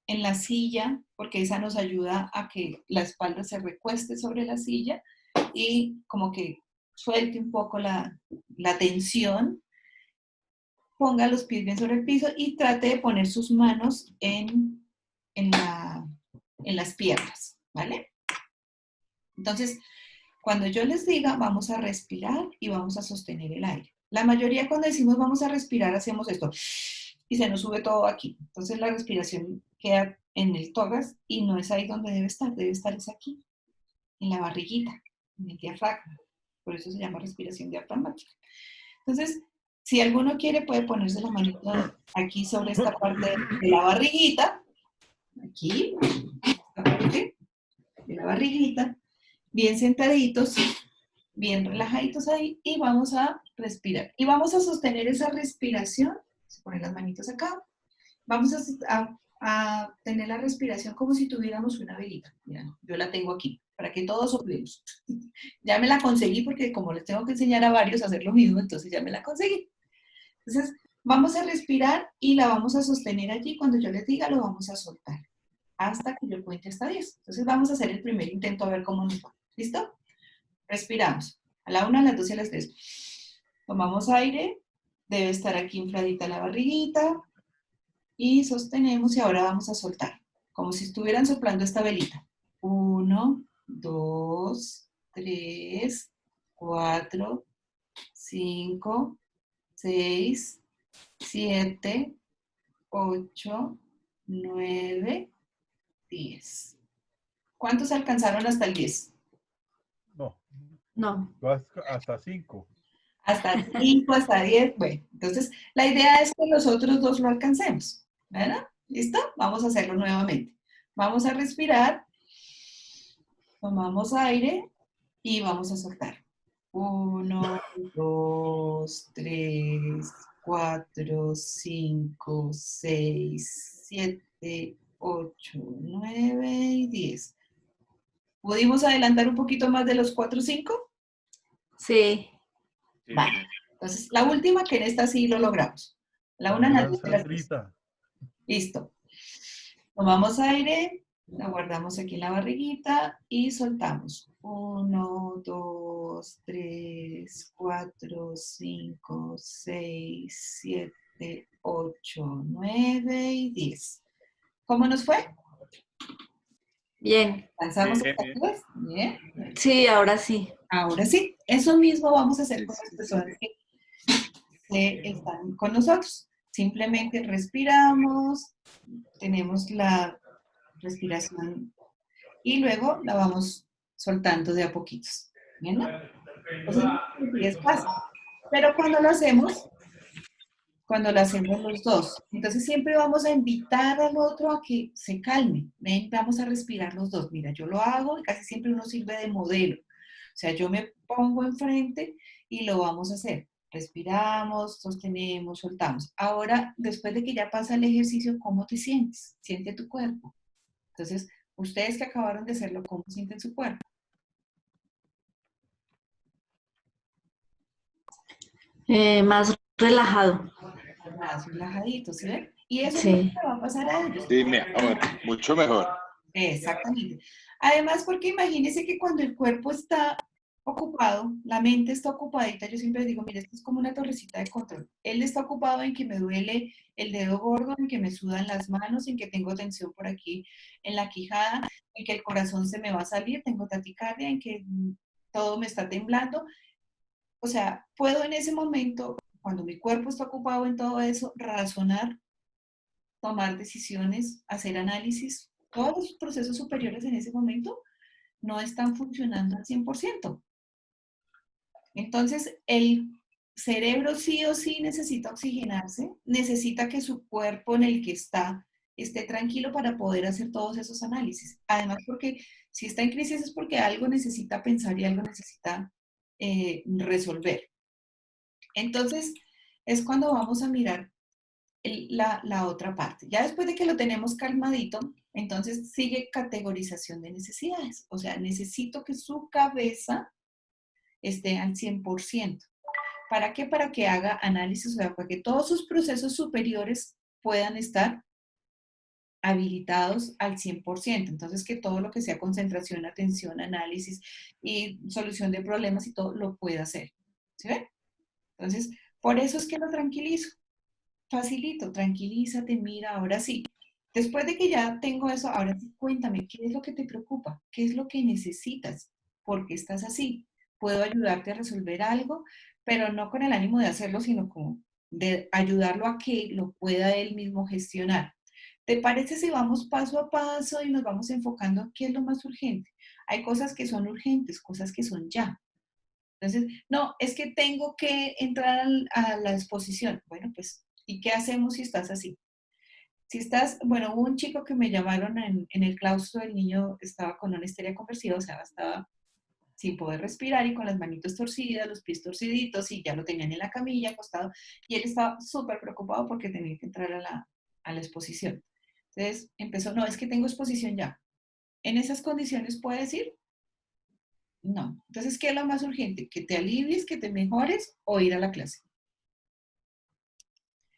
en la silla, porque esa nos ayuda a que la espalda se recueste sobre la silla y como que suelte un poco la tensión. Ponga los pies bien sobre el piso y trate de poner sus manos en las piernas, ¿vale? Entonces, cuando yo les diga, vamos a respirar y vamos a sostener el aire. La mayoría cuando decimos vamos a respirar, hacemos esto y se nos sube todo aquí. Entonces la respiración queda en el tórax y no es ahí donde debe estar es aquí, en la barriguita, en el diafragma. Por eso se llama respiración diafragmática. Entonces, si alguno quiere, puede ponerse la manito aquí sobre esta parte de la barriguita, aquí, esta parte de la barriguita, bien sentaditos, bien relajaditos ahí, y vamos a respirar. Y vamos a sostener esa respiración, se ponen las manitos acá, vamos a tener la respiración como si tuviéramos una velita. Mira, yo la tengo aquí, para que todos soplemos. Ya me la conseguí porque como les tengo que enseñar a varios a hacer lo mismo, entonces ya me la conseguí. Entonces, vamos a respirar y la vamos a sostener allí. Cuando yo les diga, lo vamos a soltar hasta que yo cuente hasta 10. Entonces, vamos a hacer el primer intento a ver cómo nos va. ¿Listo? Respiramos. A la 1, a las 2 y a las 3. Tomamos aire. Debe estar aquí infladita la barriguita. Y sostenemos y ahora vamos a soltar. Como si estuvieran soplando esta velita. 1, 2, 3, 4, 5, 6, 7, 8, 9, 10. ¿Cuántos alcanzaron hasta el 10? No. Hasta 5. Hasta 5, hasta 10. Bueno, entonces la idea es que los otros 2 lo alcancemos. ¿Verdad? ¿Listo? Vamos a hacerlo nuevamente. Vamos a respirar. Tomamos aire y vamos a soltar. 1, 2, 3, 4, 5, 6, 7, 8, 9 y 10. ¿Pudimos adelantar un poquito más de los 4 o 5? Sí. Vale. Entonces, la última, que en esta sí lo logramos. La una, la listo. Tomamos aire, la guardamos aquí en la barriguita y soltamos. 1, 2, 3, 4, 5, 6, 7, 8, 9 y 10. ¿Cómo nos fue? Bien. ¿Lanzamos hasta 10? Bien. Sí, ahora sí. Ahora sí. Eso mismo vamos a hacer con las personas que están con nosotros. Simplemente respiramos, tenemos la respiración y luego la vamos soltando de a poquitos. ¿Bien? Entonces, es fácil. Pero cuando lo hacemos los dos, entonces siempre vamos a invitar al otro a que se calme. Ven, vamos a respirar los dos. Mira, yo lo hago y casi siempre uno sirve de modelo. O sea, yo me pongo enfrente y lo vamos a hacer. Respiramos, sostenemos, soltamos. Ahora, después de que ya pasa el ejercicio, ¿cómo te sientes? Siente tu cuerpo. Entonces, ustedes que acabaron de hacerlo, ¿cómo sienten su cuerpo? Más relajado. Más relajadito, ¿sí ven? Y eso Sí. es lo que va a pasar a ellos. Sí, mejor, mucho mejor. Exactamente. Además, porque imagínense que cuando el cuerpo está ocupado, la mente está ocupadita, yo siempre digo, mira, esto es como una torrecita de control. Él está ocupado en que me duele el dedo gordo, en que me sudan las manos, en que tengo tensión por aquí en la quijada, en que el corazón se me va a salir, tengo taquicardia, en que todo me está temblando. O sea, puedo en ese momento, cuando mi cuerpo está ocupado en todo eso, razonar, tomar decisiones, hacer análisis. Todos los procesos superiores en ese momento no están funcionando al 100%. Entonces, el cerebro sí o sí necesita oxigenarse, necesita que su cuerpo en el que está esté tranquilo para poder hacer todos esos análisis. Además, porque si está en crisis es porque algo necesita pensar y algo necesita resolver. Entonces, es cuando vamos a mirar la otra parte. Ya después de que lo tenemos calmadito, entonces sigue categorización de necesidades. O sea, necesito que su cabeza esté al 100%. ¿Para qué? Para que haga análisis, o sea, para que todos sus procesos superiores puedan estar habilitados al 100%. Entonces, que todo lo que sea concentración, atención, análisis y solución de problemas y todo, lo pueda hacer. ¿Sí ven? Entonces, por eso es que lo tranquilizo. Facilito, tranquilízate, mira, ahora sí. Después de que ya tengo eso, ahora sí, cuéntame, ¿qué es lo que te preocupa? ¿Qué es lo que necesitas? ¿Por qué estás así? Puedo ayudarte a resolver algo, pero no con el ánimo de hacerlo, sino como de ayudarlo a que lo pueda él mismo gestionar. ¿Te parece si vamos paso a paso y nos vamos enfocando en qué es lo más urgente? Hay cosas que son urgentes, cosas que son ya. Entonces, no, es que tengo que entrar a la exposición. Bueno, pues, ¿y qué hacemos si estás así? Si estás, bueno, hubo un chico que me llamaron en el claustro, el niño estaba con una histeria conversiva, o sea, estaba sin poder respirar y con las manitos torcidas, los pies torciditos y ya lo tenían en la camilla acostado y él estaba súper preocupado porque tenía que entrar a la exposición. Entonces empezó, no, es que tengo exposición ya. ¿En esas condiciones puedes ir? No. Entonces, ¿qué es lo más urgente? ¿Que te alivies, que te mejores o ir a la clase?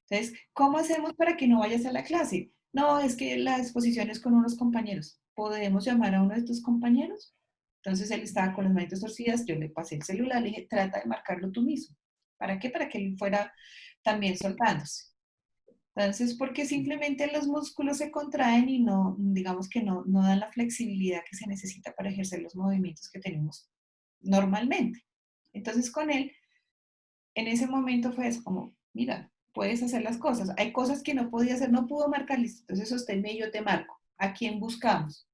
Entonces, ¿cómo hacemos para que no vayas a la clase? No, es que la exposición es con unos compañeros. ¿Podemos llamar a uno de tus compañeros? Entonces él estaba con las manitos torcidas, yo le pasé el celular, le dije, trata de marcarlo tú mismo. ¿Para qué? Para que él fuera también soltándose. Entonces, porque simplemente los músculos se contraen y no, digamos que no dan la flexibilidad que se necesita para ejercer los movimientos que tenemos normalmente. Entonces, con él, en ese momento fue eso, como, mira, puedes hacer las cosas. Hay cosas que no podía hacer, no pudo marcar, listo. Entonces, sosténme y yo te marco. ¿A quién buscamos?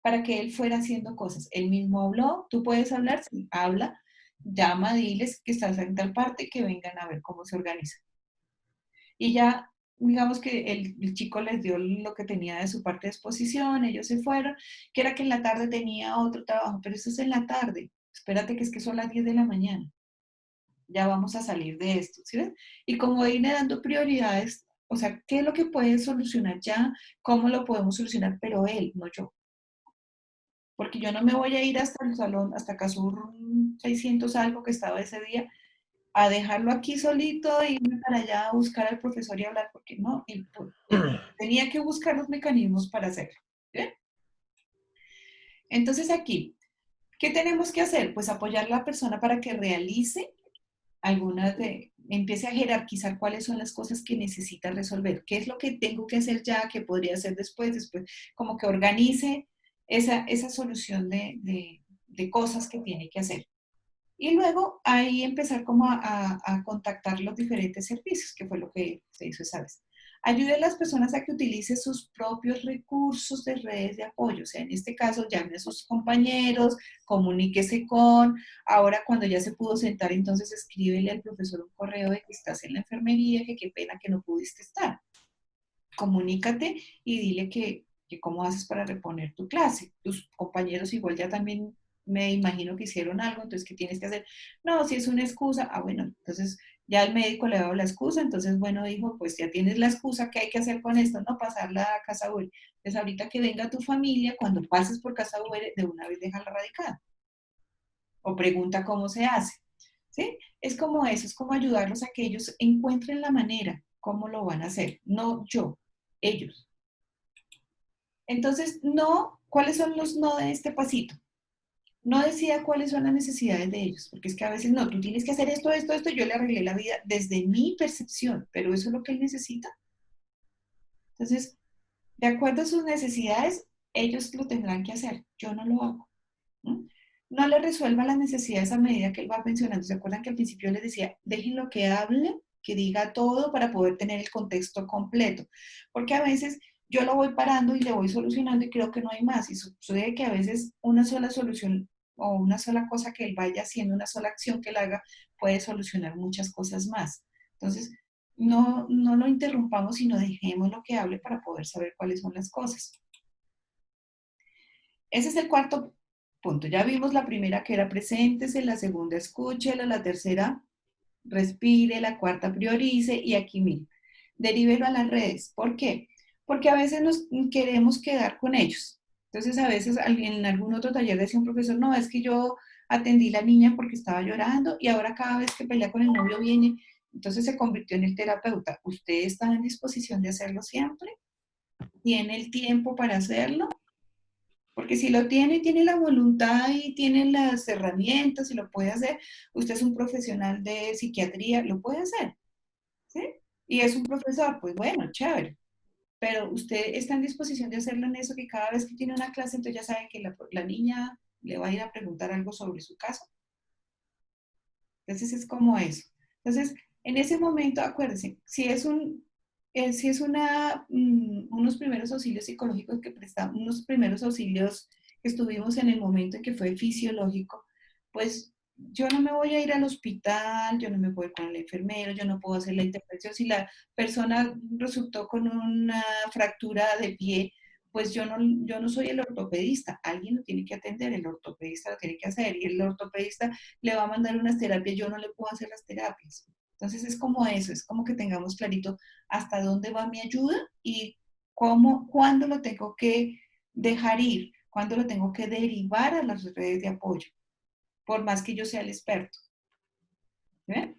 Para que él fuera haciendo cosas. Él mismo habló, tú puedes hablar, sí, habla, llama, diles que estás en tal parte, que vengan a ver cómo se organiza. Y ya, digamos que el chico les dio lo que tenía de su parte de exposición, ellos se fueron, que era que en la tarde tenía otro trabajo, pero eso es en la tarde. Espérate que es que son las 10 de la mañana. Ya vamos a salir de esto, ¿sí ves? Y como irle dando prioridades, o sea, ¿qué es lo que puede solucionar ya? ¿Cómo lo podemos solucionar? Pero él, no yo. Porque yo no me voy a ir hasta el salón, hasta Casur 600 algo que estaba ese día, a dejarlo aquí solito e irme para allá a buscar al profesor y hablar, porque no, él tenía que buscar los mecanismos para hacerlo. ¿Bien? Entonces aquí, ¿qué tenemos que hacer? Pues apoyar a la persona para que realice empiece a jerarquizar cuáles son las cosas que necesita resolver, qué es lo que tengo que hacer ya, qué podría hacer después, como que organice esa solución de cosas que tiene que hacer. Y luego ahí empezar como a contactar los diferentes servicios, que fue lo que se hizo esa vez. Ayude a las personas a que utilicen sus propios recursos de redes de apoyo. O sea, en este caso, llame a sus compañeros, comuníquese ahora cuando ya se pudo sentar, entonces escríbele al profesor un correo de que estás en la enfermería, que qué pena que no pudiste estar. Comunícate y dile que cómo haces para reponer tu clase. Tus compañeros igual ya también me imagino que hicieron algo, entonces, ¿qué tienes que hacer? No, si es una excusa, bueno, entonces ya el médico le ha dado la excusa, entonces, bueno, dijo, pues ya tienes la excusa, ¿qué hay que hacer con esto? No, pasarla a casa Uber. Entonces, ahorita que venga tu familia, cuando pases por casa Uber, de una vez déjala radicada. O pregunta cómo se hace. ¿Sí? Es como eso, es como ayudarlos a que ellos encuentren la manera, cómo lo van a hacer. No yo, ellos. Entonces, no, ¿cuáles son los no de este pasito? no decida cuáles son las necesidades de ellos, porque es que a veces no, tú tienes que hacer esto, esto, esto, yo le arreglé la vida desde mi percepción, pero eso es lo que él necesita. Entonces, de acuerdo a sus necesidades, ellos lo tendrán que hacer, yo no lo hago. ¿No? No le resuelva las necesidades a medida que él va mencionando. ¿Se acuerdan que al principio les decía, déjenlo que hable, que diga todo para poder tener el contexto completo? Porque a veces yo lo voy parando y le voy solucionando y creo que no hay más. Y sucede que a veces una sola solución o una sola cosa que él vaya haciendo, una sola acción que él haga, puede solucionar muchas cosas más. Entonces, no lo interrumpamos, sino dejémoslo que hable para poder saber cuáles son las cosas. Ese es el cuarto punto. Ya vimos la primera que era preséntese, la segunda escúchelo, la tercera respire, la cuarta priorice y aquí mire, derívelo a las redes. ¿Por qué? Porque a veces nos queremos quedar con ellos. Entonces a veces en algún otro taller decía un profesor, no, es que yo atendí a la niña porque estaba llorando y ahora cada vez que pelea con el novio viene, entonces se convirtió en el terapeuta. ¿Usted está en disposición de hacerlo siempre? ¿Tiene el tiempo para hacerlo? Porque si lo tiene la voluntad y tiene las herramientas y lo puede hacer, usted es un profesional de psiquiatría, lo puede hacer, ¿sí? Y es un profesor, pues bueno, chévere. Pero usted está en disposición de hacerlo en eso, que cada vez que tiene una clase, entonces ya sabe que la niña le va a ir a preguntar algo sobre su caso. Entonces es como eso. Entonces, en ese momento, acuérdense, si es unos primeros auxilios psicológicos que prestamos, unos primeros auxilios que estuvimos en el momento en que fue fisiológico, pues yo no me voy a ir al hospital, yo no me voy con el enfermero, yo no puedo hacer la intervención. Si la persona resultó con una fractura de pie, pues yo no soy el ortopedista, alguien lo tiene que atender, el ortopedista lo tiene que hacer y el ortopedista le va a mandar unas terapias, yo no le puedo hacer las terapias. Entonces es como eso, es como que tengamos clarito hasta dónde va mi ayuda y cuándo lo tengo que dejar ir, cuándo lo tengo que derivar a las redes de apoyo, por más que yo sea el experto. ¿Ven?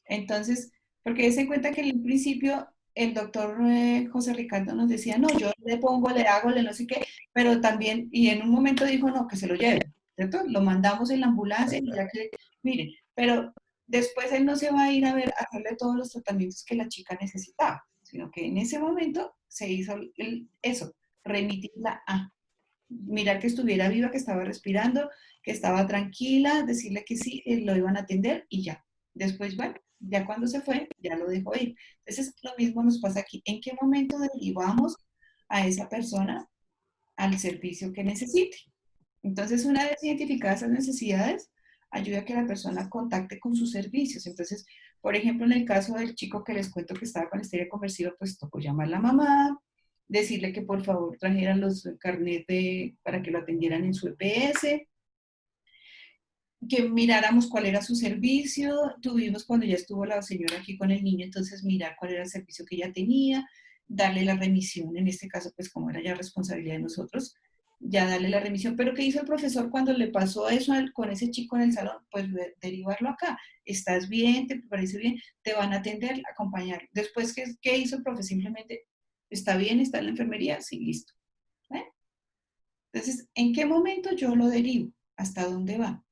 Entonces, porque se cuenta que en principio el doctor José Ricardo nos decía, no, yo le pongo, le hago, le no sé qué, pero también, y en un momento dijo, no, que se lo lleven, ¿cierto? Lo mandamos en la ambulancia y ya que, miren, pero después él no se va a ir a hacerle todos los tratamientos que la chica necesitaba, sino que en ese momento se hizo eso, remitirla a mirar que estuviera viva, que estaba respirando, que estaba tranquila, decirle que sí, lo iban a atender y ya. Después, bueno, ya cuando se fue, ya lo dejó ir. Entonces, lo mismo nos pasa aquí. ¿En qué momento derivamos a esa persona al servicio que necesite? Entonces, una vez identificadas esas necesidades, ayuda a que la persona contacte con sus servicios. Entonces, por ejemplo, en el caso del chico que les cuento que estaba con histeria conversiva, pues tocó llamar a la mamá, decirle que por favor trajeran los carnets para que lo atendieran en su EPS, que miráramos cuál era su servicio. Tuvimos, cuando ya estuvo la señora aquí con el niño, entonces mirar cuál era el servicio que ella tenía, darle la remisión, en este caso, pues como era ya responsabilidad de nosotros, ya darle la remisión. Pero ¿qué hizo el profesor cuando le pasó eso con ese chico en el salón? Pues derivarlo acá. ¿Estás bien? ¿Te parece bien? Te van a atender, acompañar. Después, ¿qué hizo el profesor? Simplemente, ¿está bien? ¿Está en la enfermería? Sí, listo. ¿Eh? Entonces, ¿en qué momento yo lo derivo? ¿Hasta dónde va?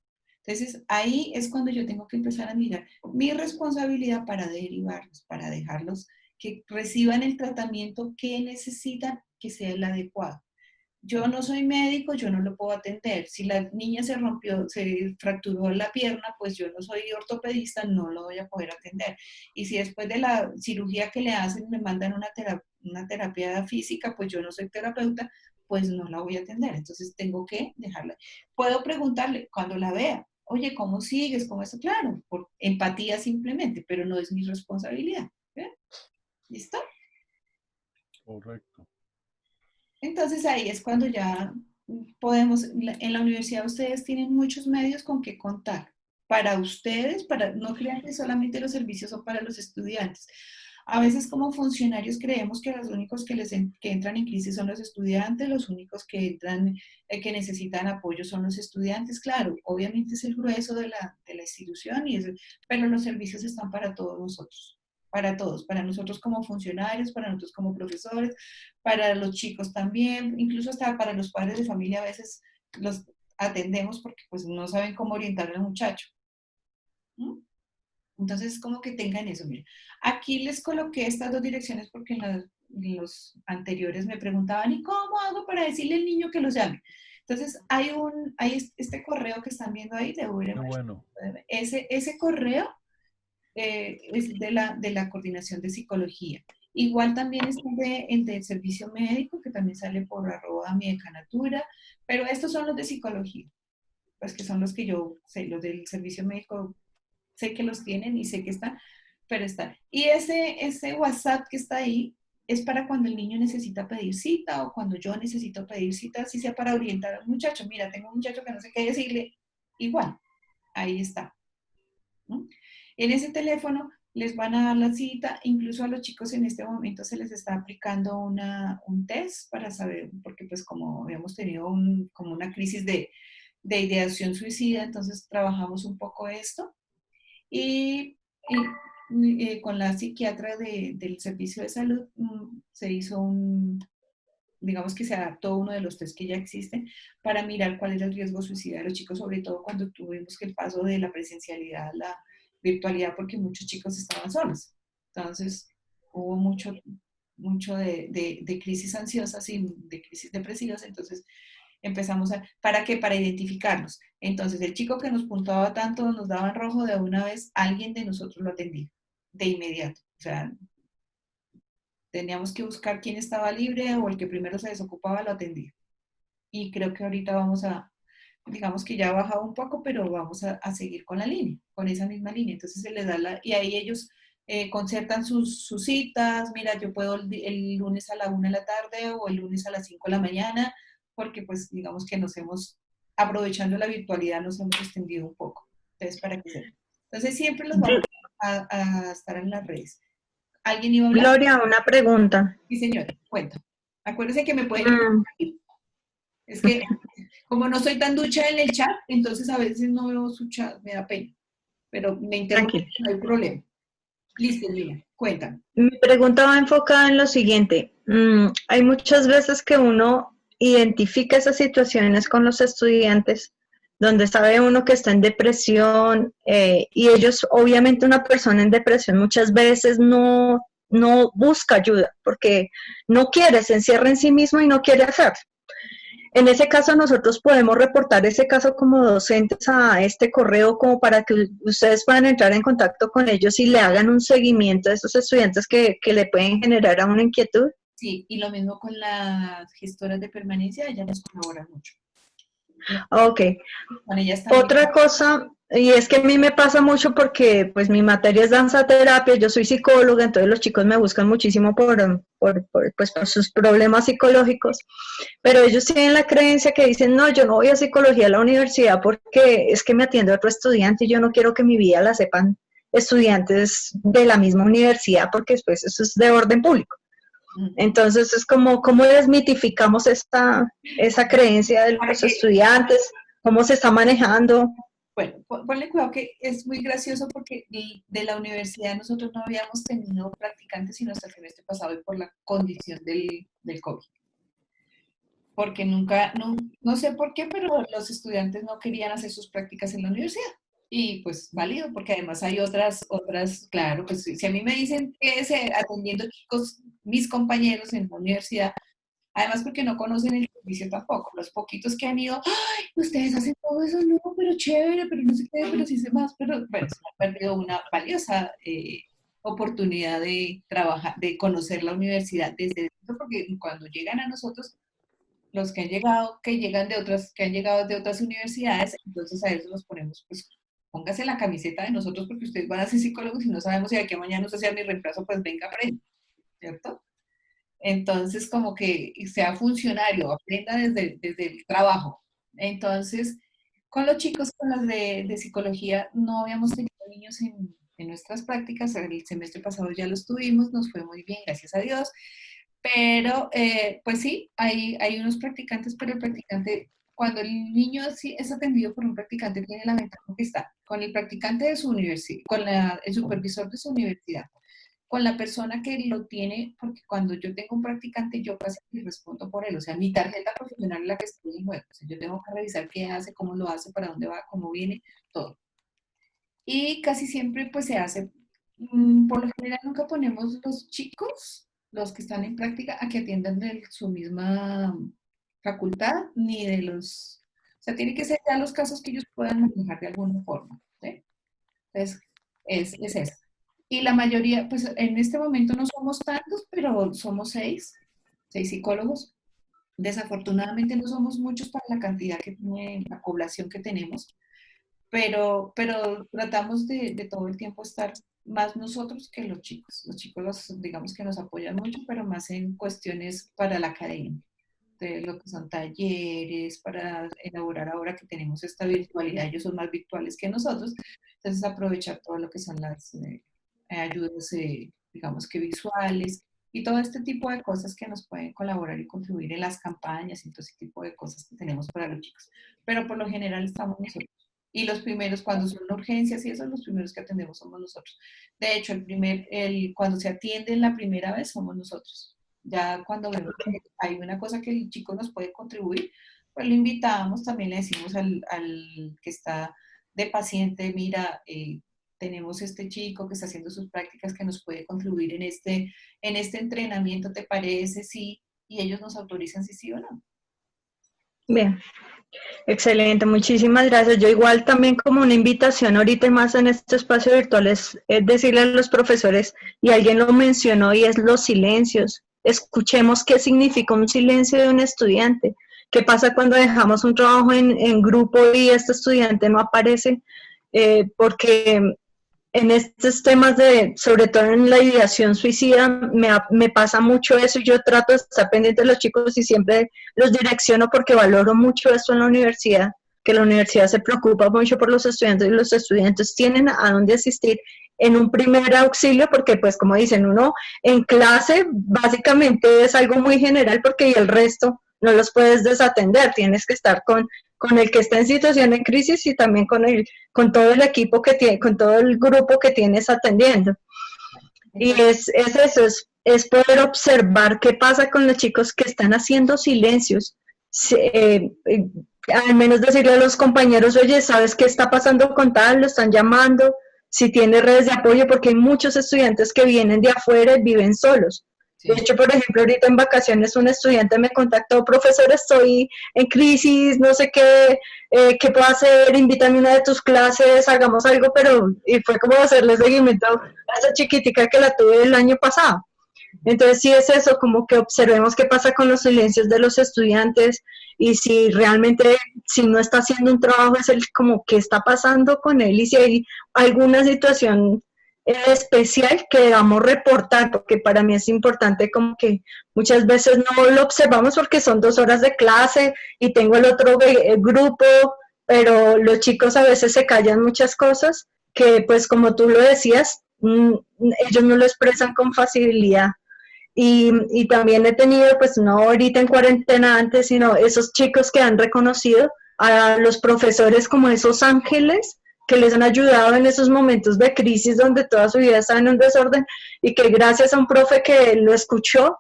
Entonces, ahí es cuando yo tengo que empezar a mirar mi responsabilidad para derivarlos, para dejarlos que reciban el tratamiento que necesitan, que sea el adecuado. Yo no soy médico, yo no lo puedo atender. Si la niña se fracturó la pierna, pues yo no soy ortopedista, no lo voy a poder atender. Y si después de la cirugía que le hacen me mandan una terapia física, pues yo no soy terapeuta, pues no la voy a atender. Entonces tengo que dejarla. Puedo preguntarle cuando la vea, oye, ¿cómo sigues? ¿Cómo eso? Claro, por empatía simplemente, pero no es mi responsabilidad. ¿Ven? ¿Listo? Correcto. Entonces ahí es cuando ya podemos, en la universidad ustedes tienen muchos medios con que contar. Para ustedes, no crean que solamente los servicios son para los estudiantes. A veces como funcionarios creemos que los únicos que entran en crisis son los estudiantes, los únicos que entran, que necesitan apoyo son los estudiantes. Claro, obviamente es el grueso de la institución, pero los servicios están para todos nosotros. Para todos, para nosotros como funcionarios, para nosotros como profesores, para los chicos también, incluso hasta para los padres de familia a veces atendemos porque pues no saben cómo orientar al muchacho. ¿Mm? Entonces, como que tengan eso. Mira, aquí les coloqué estas dos direcciones porque en los anteriores me preguntaban, ¿y cómo hago para decirle al niño que los llame? Entonces, hay este correo que están viendo ahí de Qué bueno. ese correo es de la Coordinación de Psicología. Igual también está el de Servicio Médico, que también sale por @midecanatura, pero estos son los de psicología, pues que son los que yo sé, los del Servicio Médico, sé que los tienen y sé que están, pero están. Y ese WhatsApp que está ahí es para cuando el niño necesita pedir cita o cuando yo necesito pedir cita, así sea para orientar al muchacho. Mira, tengo un muchacho que no sé qué decirle, igual, ahí está. ¿No? En ese teléfono les van a dar la cita, incluso a los chicos en este momento se les está aplicando un test para saber, porque pues como habíamos tenido como una crisis de ideación suicida, entonces trabajamos un poco esto y con la psiquiatra del servicio de salud se hizo digamos que se adaptó uno de los test que ya existen para mirar cuál era el riesgo suicida de los chicos, sobre todo cuando tuvimos que el paso de la presencialidad a la virtualidad, porque muchos chicos estaban solos. Entonces, hubo mucho de crisis ansiosas y de crisis depresivas, entonces empezamos ¿para qué? Para identificarlos. Entonces, el chico que nos puntuaba tanto, nos daba en rojo, de una vez alguien de nosotros lo atendía, de inmediato. O sea, teníamos que buscar quién estaba libre o el que primero se desocupaba lo atendía. Y creo que ahorita digamos que ya ha bajado un poco, pero vamos a seguir con la línea, con esa misma línea. Entonces se les da y ahí ellos concertan sus citas. Mira, yo puedo el lunes a la 1 de la tarde o el lunes a las 5 de la mañana, porque pues digamos que aprovechando la virtualidad, nos hemos extendido un poco. Entonces, para que sepan. Entonces siempre los vamos a estar en las redes. ¿Alguien iba a hablar? Gloria, una pregunta. Sí, señora, cuenta. Acuérdense que me pueden... Es que como no soy tan ducha en el chat, entonces a veces no veo su chat, me da pena. Pero me interrumpe, no hay problema. Listo, Lina, cuéntame. Mi pregunta va enfocada en lo siguiente. Hay muchas veces que uno identifica esas situaciones con los estudiantes donde sabe uno que está en depresión y ellos, obviamente una persona en depresión muchas veces no busca ayuda porque no quiere, se encierra en sí mismo y no quiere hacerlo. En ese caso nosotros podemos reportar ese caso como docentes a este correo como para que ustedes puedan entrar en contacto con ellos y le hagan un seguimiento a esos estudiantes que le pueden generar a una inquietud. Sí, y lo mismo con las gestoras de permanencia, ellas nos colaboran mucho. Ok. Con ellas también. Otra cosa, y es que a mí me pasa mucho porque pues mi materia es danza terapia, yo soy psicóloga, entonces los chicos me buscan muchísimo por sus problemas psicológicos, pero ellos tienen la creencia que dicen, no, yo no voy a psicología a la universidad porque es que me atiende otro estudiante y yo no quiero que mi vida la sepan estudiantes de la misma universidad porque después eso es de orden público. Entonces es como, ¿cómo desmitificamos esa creencia de los estudiantes? ¿Cómo se está manejando? Bueno, ponle cuidado que es muy gracioso porque de la universidad nosotros no habíamos tenido practicantes sino hasta el semestre pasado y por la condición del COVID. Porque nunca, no sé por qué, pero los estudiantes no querían hacer sus prácticas en la universidad. Y pues válido, porque además hay otras, claro, pues si a mí me dicen que atendiendo chicos, mis compañeros en la universidad, además porque no conocen el servicio tampoco, los poquitos que han ido, ¡ay, ustedes hacen todo eso! No, pero chévere, pero no sé qué, pero sí sé más, pero bueno, se han perdido una valiosa oportunidad de trabajar, de conocer la universidad desde dentro, porque cuando llegan a nosotros, los que han llegado de otras universidades, entonces a eso los ponemos, pues, póngase la camiseta de nosotros porque ustedes van a ser psicólogos y no sabemos si de aquí a mañana usted sea mi reemplazo, pues venga, aprenda, ¿cierto? Entonces, como que sea funcionario, aprenda desde el trabajo. Entonces, con los chicos, con las de psicología, no habíamos tenido niños en nuestras prácticas, el semestre pasado ya los tuvimos, nos fue muy bien, gracias a Dios, pero pues sí, hay unos practicantes, pero el practicante, cuando el niño es atendido por un practicante, tiene la ventaja que está con el practicante de su universidad, con el supervisor de su universidad, con la persona que lo tiene, porque cuando yo tengo un practicante, yo casi respondo por él. O sea, mi tarjeta profesional es la que está en juego. O sea, yo tengo que revisar qué hace, cómo lo hace, para dónde va, cómo viene, todo. Y casi siempre pues se hace, por lo general nunca ponemos los chicos, los que están en práctica, a que atiendan de su misma facultad, ni de los, o sea, tiene que ser ya los casos que ellos puedan manejar de alguna forma, ¿sí? Entonces, es eso. Y la mayoría, pues en este momento no somos tantos, pero somos 6 psicólogos. Desafortunadamente no somos muchos para la cantidad que tiene la población que tenemos, pero tratamos de todo el tiempo estar más nosotros que los chicos. Los chicos, digamos que nos apoyan mucho, pero más en cuestiones para la academia, de lo que son talleres, para elaborar ahora que tenemos esta virtualidad, ellos son más virtuales que nosotros, entonces aprovechar todo lo que son las ayudas, digamos que visuales, y todo este tipo de cosas que nos pueden colaborar y contribuir en las campañas y todo ese tipo de cosas que tenemos para los chicos. Pero por lo general estamos nosotros. Y los primeros, cuando son urgencias y eso, los primeros que atendemos somos nosotros. De hecho, cuando se atiende la primera vez somos nosotros. Ya cuando vemos que hay una cosa que el chico nos puede contribuir, pues lo invitamos, también le decimos al que está de paciente, mira, tenemos este chico que está haciendo sus prácticas que nos puede contribuir en este entrenamiento, ¿te parece? Sí, y ellos nos autorizan si sí o no. Bien, excelente, muchísimas gracias. Yo igual también como una invitación ahorita más en este espacio virtual es decirle a los profesores, y alguien lo mencionó, y es los silencios. Escuchemos qué significa un silencio de un estudiante. ¿Qué pasa cuando dejamos un trabajo en grupo y este estudiante no aparece? Porque en estos temas sobre todo en la ideación suicida, me pasa mucho eso, y yo trato de estar pendiente de los chicos y siempre los direcciono porque valoro mucho esto en la universidad, que la universidad se preocupa mucho por los estudiantes y los estudiantes tienen a dónde asistir en un primer auxilio, porque pues como dicen, uno en clase básicamente es algo muy general porque y el resto no los puedes desatender, tienes que estar con el que está en situación de crisis y también con todo el equipo que tiene, con todo el grupo que tienes atendiendo. Y es eso, es poder observar qué pasa con los chicos que están haciendo silencios. Al menos decirle a los compañeros, oye, ¿sabes qué está pasando con tal? Lo están llamando, si tiene redes de apoyo, porque hay muchos estudiantes que vienen de afuera y viven solos. De hecho, por ejemplo, ahorita en vacaciones un estudiante me contactó, profesor, estoy en crisis, no sé qué puedo hacer, invítame a una de tus clases, hagamos algo, y fue como hacerle seguimiento a esa chiquitica que la tuve el año pasado. Entonces sí es eso, como que observemos qué pasa con los silencios de los estudiantes, y si realmente, si no está haciendo un trabajo, es como qué está pasando con él, y si hay alguna situación especial que debamos reportar, porque para mí es importante, como que muchas veces no lo observamos porque son 2 horas de clase y tengo el otro grupo, pero los chicos a veces se callan muchas cosas que, pues como tú lo decías, ellos no lo expresan con facilidad. Y también he tenido, pues no ahorita en cuarentena antes, sino esos chicos que han reconocido a los profesores como esos ángeles que les han ayudado en esos momentos de crisis donde toda su vida está en un desorden, y que gracias a un profe que lo escuchó,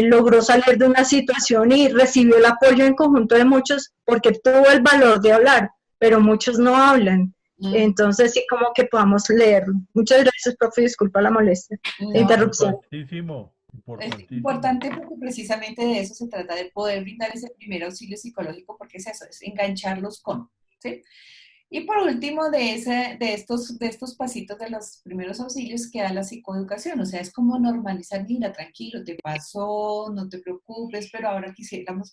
logró salir de una situación y recibió el apoyo en conjunto de muchos, porque tuvo el valor de hablar, pero muchos no hablan. Entonces sí, como que podamos leerlo. Muchas gracias, profe, disculpa la molestia, la interrupción. Importantísimo. Es importante porque precisamente de eso se trata, de poder brindar ese primer auxilio psicológico, porque es eso, es engancharlos con, ¿sí? Y por último, de estos pasitos de los primeros auxilios queda la psicoeducación, o sea, es como normalizar, mira, tranquilo, te pasó, no te preocupes, pero ahora quisiéramos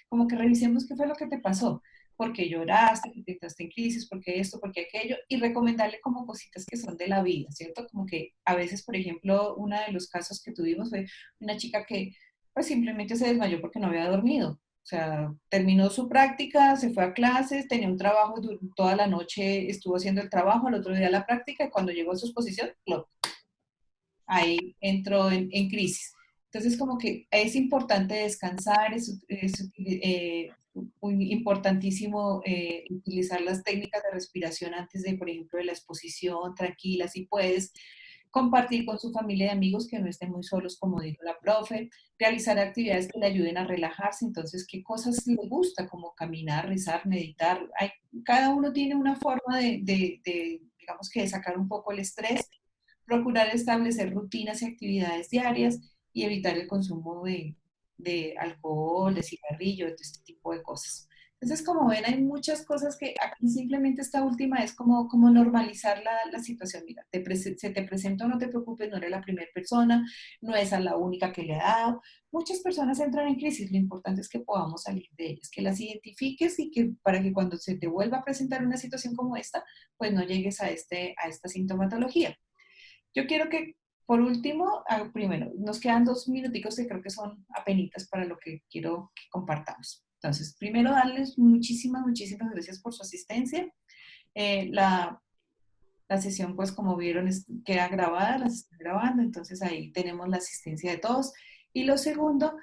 como que revisemos qué fue lo que te pasó, por qué lloraste, por qué entraste en crisis, por qué esto, por qué aquello, y recomendarle como cositas que son de la vida, ¿cierto? Como que a veces, por ejemplo, uno de los casos que tuvimos fue una chica que pues simplemente se desmayó porque no había dormido. O sea, terminó su práctica, se fue a clases, tenía un trabajo, toda la noche estuvo haciendo el trabajo, al otro día la práctica, y cuando llegó a su exposición, ahí entró en crisis. Entonces, como que es importante descansar, es muy importantísimo utilizar las técnicas de respiración antes de, por ejemplo, de la exposición, tranquila, si puedes. Compartir con su familia y amigos, que no estén muy solos, como dijo la profe. Realizar actividades que le ayuden a relajarse. Entonces, ¿qué cosas le gusta? Como caminar, rezar, meditar. Cada uno tiene una forma digamos que de sacar un poco el estrés. Procurar establecer rutinas y actividades diarias y evitar el consumo de alcohol, de cigarrillo, de este tipo de cosas. Entonces, como ven, hay muchas cosas que aquí simplemente esta última es como normalizar la situación. Mira, se te presenta, no te preocupes, no eres la primera persona, no es a la única que le ha dado. Muchas personas entran en crisis, lo importante es que podamos salir de ellas, que las identifiques y que para que cuando se te vuelva a presentar una situación como esta, pues no llegues a esta sintomatología. Yo quiero que, por último, primero, nos quedan 2 minuticos que creo que son apenitas para lo que quiero que compartamos. Entonces, primero, darles muchísimas gracias por su asistencia. La sesión, pues, como vieron, queda grabada, las estoy grabando, entonces ahí tenemos la asistencia de todos. Y lo segundo,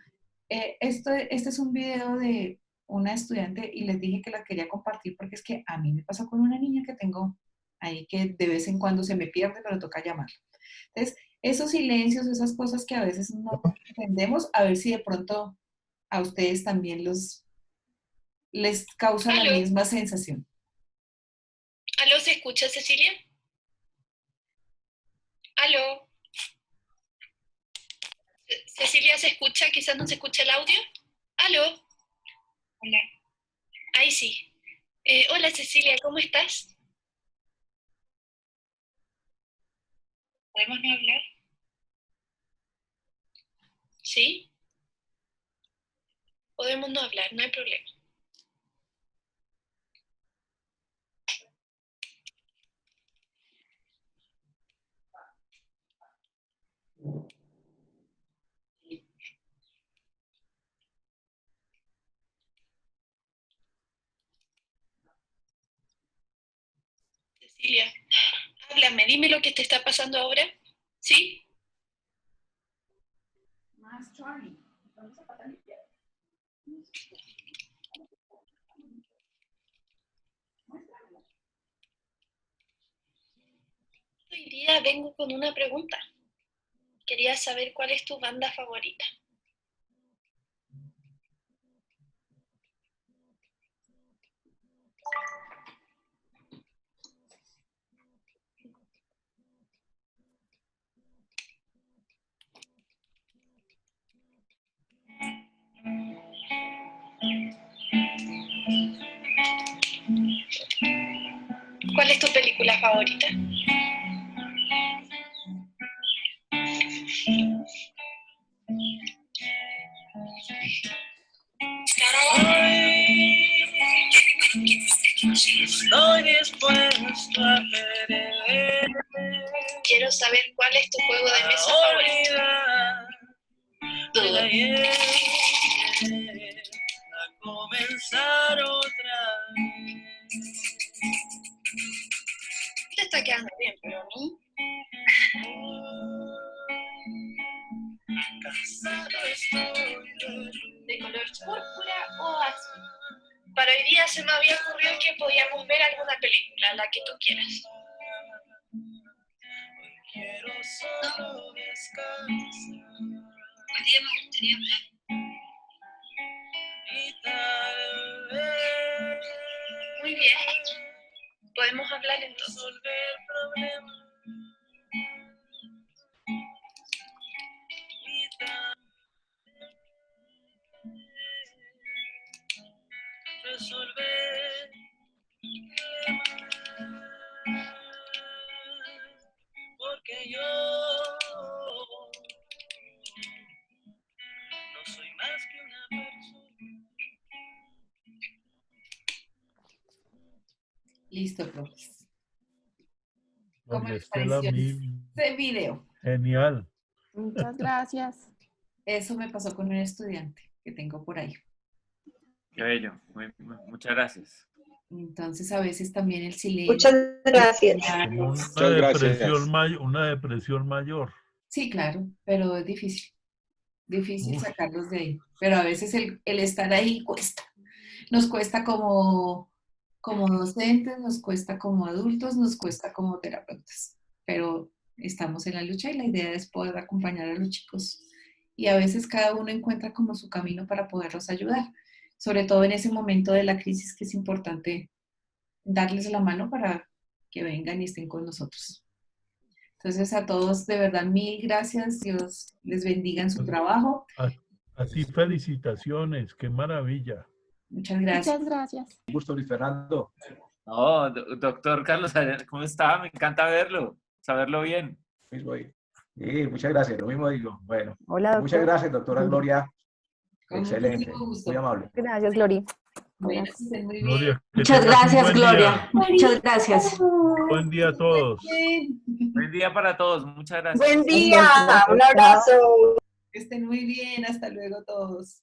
este es un video de una estudiante y les dije que la quería compartir porque es que a mí me pasó con una niña que tengo ahí que de vez en cuando se me pierde, pero toca llamarla. Entonces, esos silencios, esas cosas que a veces no entendemos, a ver si de pronto a ustedes también les causa la misma sensación. ¿Aló, se escucha, Cecilia? ¿Aló? ¿Cecilia se escucha? Quizás no se escucha el audio. ¿Aló? Hola. Ahí sí. Hola, Cecilia, ¿cómo estás? ¿Podemos no hablar? ¿Sí? Podemos no hablar, no hay problema. Cecilia, háblame, dime lo que te está pasando ahora. ¿Sí? Más Charlie. Vamos a patar limpiar. Hoy día vengo con una pregunta. Quería saber cuál es tu banda favorita. ¿Cuál es tu película favorita? Estoy dispuesto a perder. Quiero saber cuál es tu juego de mesa favorito. A comenzar otra vez. Te está quedando bien, pero a mí. Cansado estoy ¿De color púrpura o azul? Para hoy día se me había ocurrido que podíamos ver alguna película, la que tú quieras. Quiero solo descansar. Hoy día me gustaría hablar. Y tal vez. Muy bien. Podemos hablar entonces. Resolver problemas. Y tal vez. Resolver problemas. Porque yo no soy más que una persona. Listo, profes. ¿Cómo María les Estela, pareció mil. este video? Genial. Muchas gracias. Eso me pasó con un estudiante que tengo por ahí. Qué bello. Muchas gracias. Entonces, a veces también el silencio. Muchas gracias. Como Muchas gracias. una depresión mayor. Sí, claro, pero es difícil. Difícil Uf. sacarlos de ahí. Pero a veces el estar ahí cuesta. Nos cuesta como docentes, nos cuesta como adultos, nos cuesta como terapeutas. Pero estamos en la lucha y la idea es poder acompañar a los chicos. Y a veces cada uno encuentra como su camino para poderlos ayudar, sobre todo en ese momento de la crisis que es importante darles la mano para que vengan y estén con nosotros. Entonces a todos de verdad 1000 gracias, Dios les bendiga en su trabajo. A ti felicitaciones, qué maravilla. Muchas gracias. Muchas gracias. Un gusto, Luis Fernando. No, doctor Carlos, ¿cómo está? Me encanta verlo, saberlo bien. Sí, muchas gracias, lo mismo digo. Bueno, Hola, doctor. muchas gracias, doctora Gloria. Con Excelente, muchísimo gusto. muy amable. Gracias, Glory. Bueno, que estén muy bien. Gloria, que Muchas tengas un gracias, buen Gloria. día. Muchas gracias. Buen día a todos. Buen día para todos, muchas gracias. Buen día, un abrazo. Que estén muy bien, hasta luego todos.